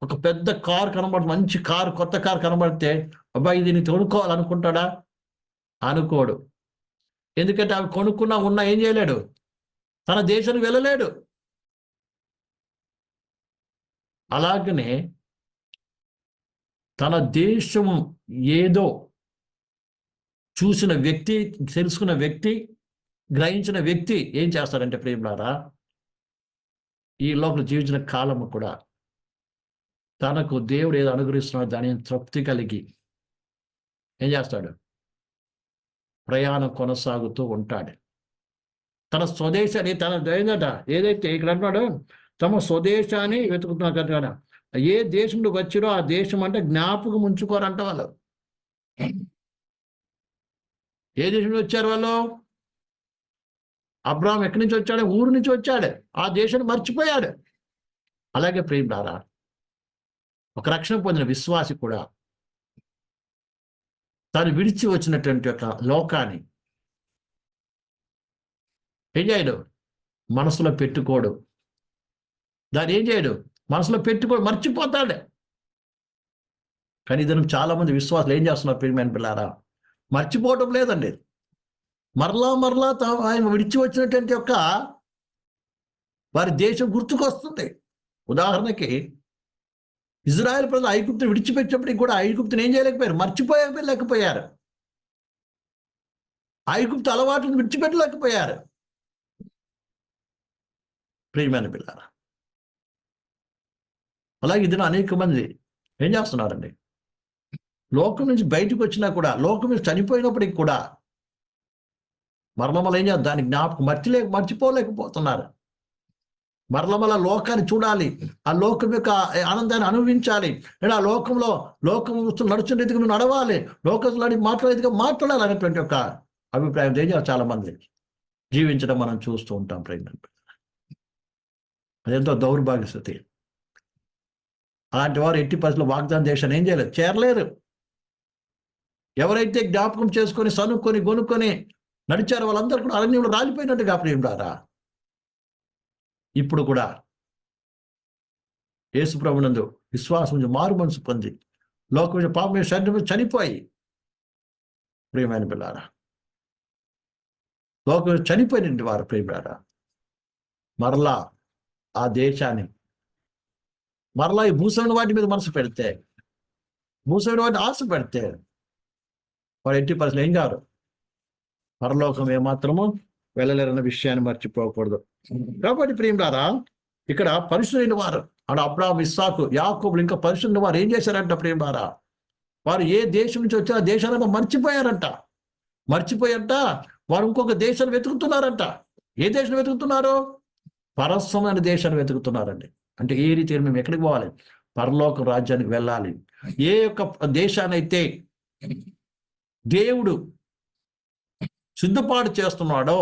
ఒక పెద్ద కారు కనబడుతుంది, మంచి కారు, కొత్త కారు కనబడితే అబ్బా ఇది నీ కొనుక్కోవాలనుకుంటాడా? అనుకోడు. ఎందుకంటే అవి కొనుక్కున్నా ఉన్నా ఏం చేయలేడు, తన దేశానికి వెళ్ళలేడు. అలాగనే తన దేశము ఏదో చూసిన వ్యక్తి, తెలుసుకున్న వ్యక్తి, గ్రహించిన వ్యక్తి ఏం చేస్తాడంటే ప్రేమలారా, ఈ లోపల జీవించిన కాలము కూడా తనకు దేవుడు ఏదో అనుగ్రహిస్తున్నాడు దాని తృప్తి కలిగి ఏం చేస్తాడు? ప్రయాణం కొనసాగుతూ ఉంటాడు. తన స్వదేశాన్ని, తన ఏంటంట ఏదైతే ఇక్కడ అంటున్నాడో తమ స్వదేశాన్ని వెతుకుతున్నారు కదా, ఏ దేశంలో వచ్చిరో ఆ దేశం అంటే జ్ఞాపకం ఉంచుకోరంట వాళ్ళు. ఏ దేశంలో వచ్చారు వాళ్ళు? అబ్రాహాం ఎక్కడి నుంచి వచ్చాడు? ఊరు నుంచి వచ్చాడు, ఆ దేశాన్ని మర్చిపోయాడు. అలాగే ప్రియులారా, ఒక రక్షణ పొందిన విశ్వాసి కూడా తాను విడిచి వచ్చినటువంటి ఒక లోకాన్ని ఏం చేయడు? మనసులో పెట్టుకోడు. దాన్ని ఏం చేయడు? మనసులో పెట్టుకోడు, మర్చిపోతాడు. కానీ ఇదను చాలా మంది విశ్వాసులు ఏం చేస్తున్నారు ప్రియమైన పిల్లారా? మర్చిపోవటం లేదండి. మరలా ఆయన విడిచి వచ్చినటువంటి యొక్క వారి దేశం గుర్తుకొస్తుంది. ఉదాహరణకి ఇజ్రాయెల్ ప్రజలు ఐగుప్తుని విడిచిపెట్టినప్పటికి కూడా ఐగుప్తుని ఏం చేయలేకపోయారు? మర్చిపోలేకపోయారు. ఐగుప్తు అలవాట్లను విడిచిపెట్టలేకపోయారు. ప్రియమైన పిల్లారా, అలాగే ఇదిలో అనేక మంది ఏం చేస్తున్నారండి? లోకం నుంచి బయటకు వచ్చినా కూడా, లోకం నుంచి చనిపోయినప్పటికి కూడా మరల ఏం చేస్తారు? దాని జ్ఞాపకం మర్చిపోలేకపోతున్నారు. మరల లోకాన్ని చూడాలి, ఆ లోకం యొక్క ఆనందాన్ని అనుభవించాలి, లేదా ఆ లోకం నడుచున్న రీతిగా నువ్వు నడవాలి, లోకంలో మాట్లాడేదిగా మాట్లాడాలి అనేటువంటి ఒక అభిప్రాయం ఏం చేస్తారు చాలా మంది జీవించడం మనం చూస్తూ ఉంటాం. ప్రెగ్నెంట్ అదెంతో దౌర్భాగ్య స్థితి. అలాంటి వారు ఎట్టి పరిస్థితుల్లో వాగ్దాన దేశాన్ని ఏం చేయలేరు, చేరలేరు. ఎవరైతే జ్ఞాపకం చేసుకొని సనుక్కొని గొనుక్కొని నడిచారో వాళ్ళందరూ కూడా అరణ్యంలో రాలిపోయినట్టుగా ప్రియులారా. ఇప్పుడు కూడా యేసు ప్రభునందు విశ్వాసం మారు మనసు పొంది లోకం పాపం శరీరం చనిపోయి, ప్రియమైన పిల్లారా, లోకం చనిపోయిన వారు ప్రియలారా మరలా ఆ దేశాన్ని, మరలా ఈ భూసమైన వాటి మీద మనసు పెడితే, భూసమైన వాటి ఆశ పెడితే వారు ఎట్టి పరిస్థితులు ఏం కాదు, పరలోకం ఏమాత్రము వెళ్ళలేరన్న విషయాన్ని మర్చిపోకూడదు. కాబట్టి ప్రియులారా, ఇక్కడ పరిశుద్ధులైన వారు అబ్రాహాము, ఇస్సాకు, యాకోబులు ఇంకా పరిశుద్ధులైన వారు ఏం చేశారంట ప్రియులారా? వారు ఏ దేశం నుంచి వచ్చి ఆ దేశాలను మర్చిపోయారంట. వారు ఇంకొక దేశాన్ని వెతుకుతున్నారంట. ఏ దేశం వెతుకుతున్నారు? పరస్యమైన దేశాన్ని వెతుకుతున్నారండి. అంటే ఏ రీతి మేము ఎక్కడికి పోవాలి? పరలోక రాజ్యానికి వెళ్ళాలి. ఏ యొక్క దేశానైతే దేవుడు సిద్ధపాటు చేస్తున్నాడో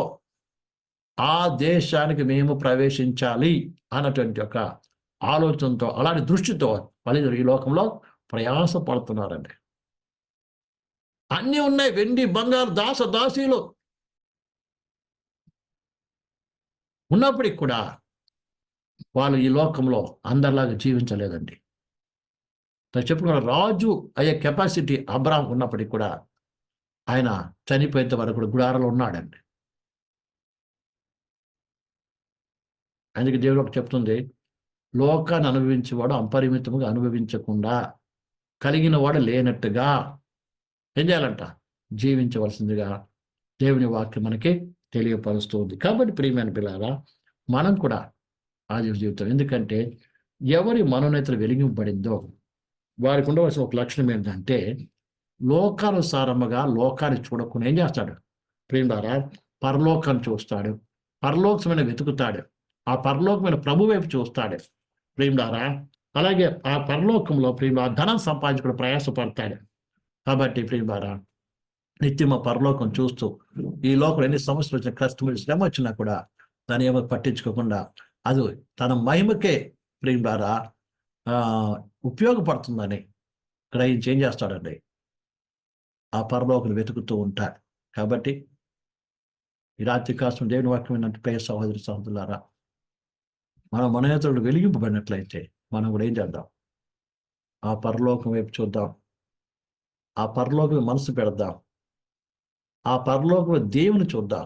ఆ దేశానికి మేము ప్రవేశించాలి అన్నటువంటి ఒక ఆలోచనతో, అలాంటి దృష్టితో వాళ్ళు ఈ లోకంలో ప్రయాస పడుతున్నారండి. అన్నీ ఉన్నాయి, వెండి బంగారు దాసీలు ఉన్నప్పటికి కూడా వాళ్ళు ఈ లోకంలో అందరిలాగా జీవించలేదండి. చెప్పుకున్న రాజు అయ్యే కెపాసిటీ అబ్రాహాం ఉన్నప్పటికి కూడా ఆయన చనిపోయేంత వరకు కూడా గుడారంలో ఉన్నాడండి. అందుకే దేవుడు ఒకటి చెప్తుంది, లోకాన్ని అనుభవించేవాడు అపరిమితముగా అనుభవించకుండా కలిగిన వాడు లేనట్టుగా ఏం చేయాలంట, జీవించవలసిందిగా దేవుని వాక్యం మనకి తెలియపరుస్తుంది. కాబట్టి ప్రియమైన పిల్లారా, మనం కూడా ఆ జీవితం, ఎందుకంటే ఎవరి మనోనేతలు వెలిగింపబడిందో వారికి ఉండవలసిన ఒక లక్షణం ఏంటంటే, లోకానుసారముగా లోకాన్ని చూడకుండా ఏం చేస్తాడు ప్రియులారా, పరలోకాన్ని చూస్తాడు, పరలోకమైన వెతుకుతాడు, ఆ పరలోకమైన ప్రభు వైపు చూస్తాడు ప్రియులారా. అలాగే ఆ పరలోకంలో ప్రియుల ధనం సంపాదించుకుని ప్రయాసపడతాడు. కాబట్టి ప్రియులారా, నిత్యం ఆ పరలోకం చూస్తూ ఈ లోకంలో ఎన్ని సమస్యలు వచ్చినా, కష్టమైన శ్రమ వచ్చినా కూడా దాన్ని ఏమో పట్టించుకోకుండా అది తన మహిమకే ప్రియులారా ఉపయోగపడుతుందని గ్రహించి ఏం చేస్తాడండి, ఆ పరలోకం వెతుకుతూ ఉంటాడు. కాబట్టి ఈ రాత్రి కాసం దేవుని వాక్యం ఏంటంటే, ప్రియ సహోదరి సహోదరులారా, మన మనోనేతరులు వెలిగింపబడినట్లయితే మనం కూడా ఏం చేద్దాం, ఆ పరలోకం వైపు చూద్దాం, ఆ పరలోకం మనసు పెడదాం, ఆ పరలోకంలో దేవుని చూద్దాం.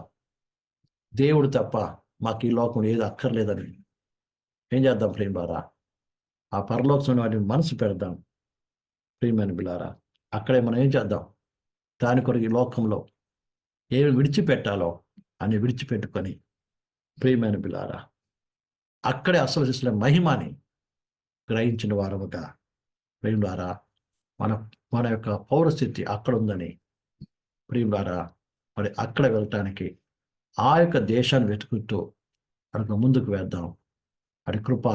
దేవుడు తప్ప మాకు ఈ లోకం ఏది అక్కర్లేదని ఏం చేద్దాం ప్రియులారా, ఆ పరలోకం వాటిని మనసు పెడదాం. ప్రియమైన బిలారా, అక్కడే మనం ఏం చేద్దాం, దాని కొరకు ఈ లోకంలో ఏమి విడిచిపెట్టాలో అని విడిచిపెట్టుకొని ప్రియమైన బిలారా, అక్కడే అసలు చేసిన మహిమాని గ్రహించిన వారముగా ప్రియులారా, మన మన యొక్క పౌరస్థితి అక్కడ ఉందని ప్రియులారా, మరి అక్కడ వెళ్ళటానికి ఆ యొక్క దేశాన్ని వెతుకుతూ మనకు ముందుకు వేద్దాం. అటు కృప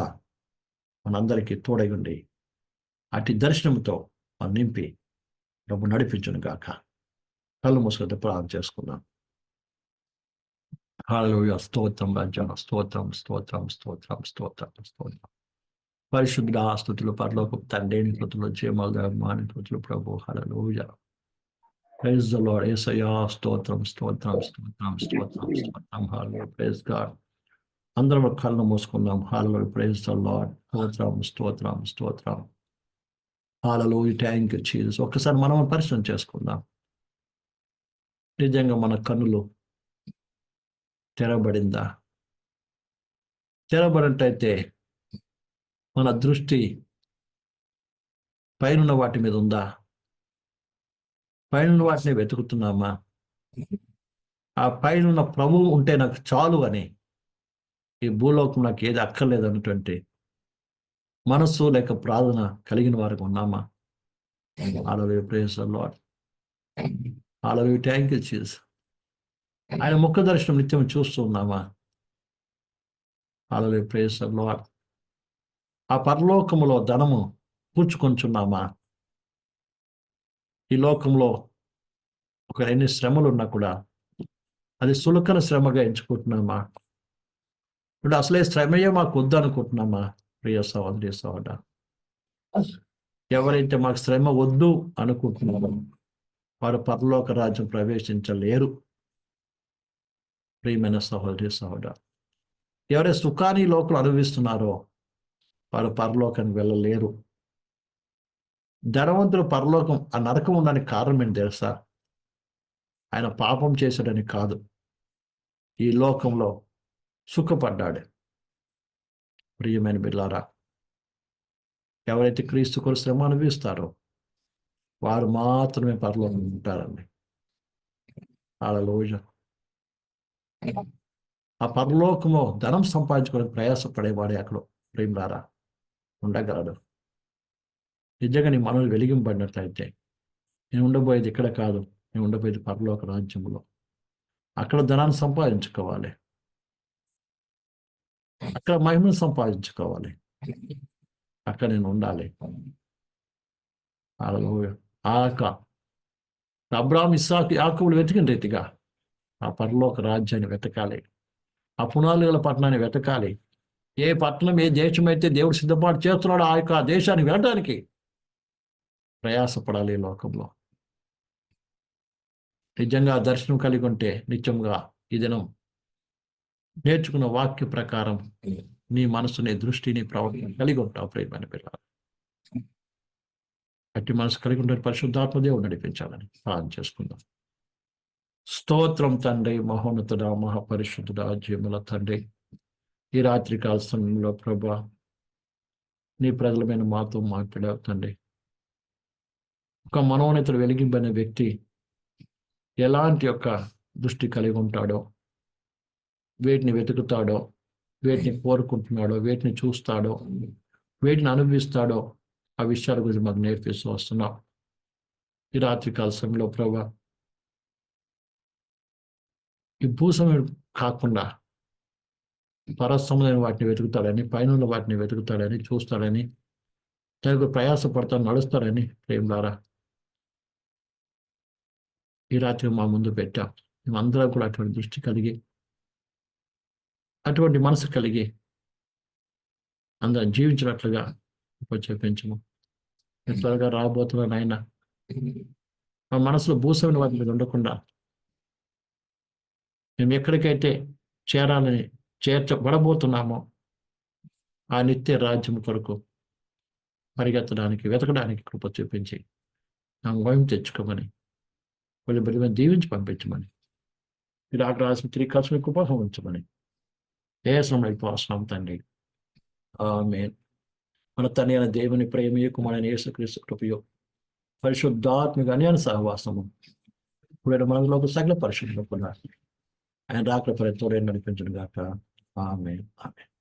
మనందరికీ తోడై ఉండి అటు దర్శనంతో మనం నింపి ప్రభు నడిపించును గాక. కళ్ళు మూసుకొని ప్రార్థన చేసుకుందాం. హల్లెలూయా, స్తోత్రం రాజా, స్తోత్రం స్తోత్రం స్తోత్రం స్తోత్రం స్తోత్రం. పరిశుద్ధ స్తుతులు పరలోకపు తండ్రి, స్తుతులు జీవమాని స్తుతులు ప్రభు. హల్లెలూయా, ప్రైజ్ ద లార్డ్. యేసయ్యా స్తోత్రం స్తోత్రం స్తోత్రం స్తోత్రం స్తోత్రం. హల్లెలూయా, ప్రైజ్ గాడ్. అందరం కళ్ళు మూసుకుందాం. హల్లెలూయా, ప్రైజ్ ద లార్డ్. స్తోత్రం స్తోత్రం స్తోత్రం. హల్లెలూయా, థ్యాంక్ యూ జీసస్. ఒక్కసారి మనం పరిశీలన చేసుకుందాం. నిజంగా మన కన్నులు తెరబడిందా? తెరబడినట్టయితే మన దృష్టి పైనున్న వాటి మీద ఉందా? పైనున్న వాటిని వెతుకుతున్నామా? ఆ పైనున్న ప్రభువు ఉంటే నాకు చాలు అని, ఈ భూలోకం నాకు ఏది అక్కర్లేదు అన్నటువంటి మనస్సు లేక ప్రార్థన కలిగిన వారికి ఉన్నామా? Hallelujah, praise the lord. Hallelujah, thank you Jesus. ఆయన ముఖ దర్శనం నిత్యం చూస్తూ ఉన్నామా? Hallelujah, praise the lord. ఆ పరలోకములో ధనము కూర్చుకొంచున్నామా? ఈ లోకంలో ఒక ఎన్ని శ్రమలు ఉన్నా కూడా అది సులకన శ్రమగా ఎంచుకుంటున్నామా? ఇప్పుడు అసలే శ్రమయే మాకు వద్దు అనుకుంటున్నామా? ప్రియ సహోదరి సహోదర, ఎవరైతే మాకు శ్రమ వద్దు అనుకుంటున్నారో వారు పరలోక రాజ్యం ప్రవేశించలేరు. ప్రియమైన సహోదరి సహోదర, ఎవరైతే సుఖాన్ని లోకలు అనుభవిస్తున్నారో వారు పరలోకానికి వెళ్ళలేరు. ధనవంతుడు పరలోకం ఆ నరకం ఉండడానికి కారణం ఏంటి తెలుసా? ఆయన పాపం చేశాడని కాదు, ఈ లోకంలో సుఖపడ్డాడు. ప్రియమైన బిడ్డలారా, ఎవరైతే క్రీస్తు కొరకు శ్రమ అనుభవిస్తారో వారు మాత్రమే పరలోకం ఉంటారండి. హల్లెలూయా. ఆ పరలోకంలో ధనం సంపాదించుకోవడానికి ప్రయాసపడేవాడే అక్కడ ప్రియులారా ఉండగలడు. నిజంగా నీ మనల్ని వెలిగింపబడినట్లయితే నేను ఉండబోయేది ఇక్కడ కాదు, నేను ఉండబోయేది పరలోక రాజ్యంలో. అక్కడ ధనాన్ని సంపాదించుకోవాలి, అక్కడ మహిమను సంపాదించుకోవాలి, అక్కడ నేను ఉండాలి. హల్లెలూయా. అబ్రాహాము, ఇస్సాకు, యాకోబులు వెతికిన రీతిగా ఆ పరలోక రాజ్యాన్ని వెతకాలి, ఆ పునాదుల పట్టణాన్ని వెతకాలి. ఏ పట్టణం ఏ దేశం అయితే దేవుడు సిద్ధపాటు చేస్తున్నాడో ఆ యొక్క దేశానికి వెళ్ళడానికి ప్రయాసపడాలి ఈ లోకంలో. నిజంగా దర్శనం కలిగి ఉంటే నిత్యంగా ఈ దినం నేర్చుకున్న వాక్య ప్రకారం నీ మనసుని దృష్టిని ప్రవర్తన కలిగి ఉంటావు ప్రియమైన పిల్లలు. అట్టి మనసు కలిగి ఉంటే పరిశుద్ధాత్మ దేవుడు నడిపించాలని ప్రార్థన చేసుకుందాం. స్తోత్రం తండ్రి, మహోన్నతుడా, మహాపరిశుద్ధుడా, జీవుల తండ్రి, ఈ రాత్రి కాల సమయంలో ప్రభా నీ ప్రజలమైన మాతో మాట్లాడావు తండ్రి. ఒక మనోన్నతుడు వెలిగింపైన వ్యక్తి ఎలాంటి యొక్క దృష్టి కలిగి ఉంటాడో, వేటిని వెతుకుతాడో, వేటిని కోరుకుంటున్నాడో, వేటిని చూస్తాడో, వేటిని అనుభవిస్తాడో ఆ విషయాల గురించి మాకు నేర్పిస్తూ వస్తున్నాం. ఈ రాత్రి కాల సమయంలో ప్రభా ఈ భూసమయం కాకుండా పరస్తమైన వాటిని వెతుకుతాడని, పైన వాటిని వెతుకుతాడని, చూస్తాడని, తనకు ప్రయాసపడతాడు, నడుస్తాడని ప్రేమలారా ఈ రాత్రి మా ముందు పెట్టాం. మేమందరం కూడా అటువంటి దృష్టి కలిగి, అటువంటి మనసు కలిగి అందరం జీవించినట్లుగా చూపించము. త్వరగా రాబోతున్నాను ఆయన. మా మనసులో భూసమైన వాటి మీద ఉండకుండా మేము ఎక్కడికైతే చేరాలని చేర్చబడబోతున్నామో ఆ నిత్య రాజ్యం కొరకు పరిగెత్తడానికి, వెతకడానికి కృప చూపించి నా భయం తెచ్చుకోమని, వాళ్ళు బలి దీవించి పంపించమని, మీరు అక్కడ రాసిన తిరిగి కలిసి కృప ఉంచమని ఏసం అయిపోతున్నాం తండ్రి. ఆమేన్. మన తండ్రి అయిన దేవుని ప్రేమయు, కుమారుడైన యేసుక్రీస్తు కృపయు, పరిశుద్ధాత్మక అన్యాయ సహవాసము ఇప్పుడు మనలోకి సకల పరిశుద్ధులు ఆయన రాకడ పరి తోడే నడిపించడం గాక. ఆమేన్. ఆమేన్.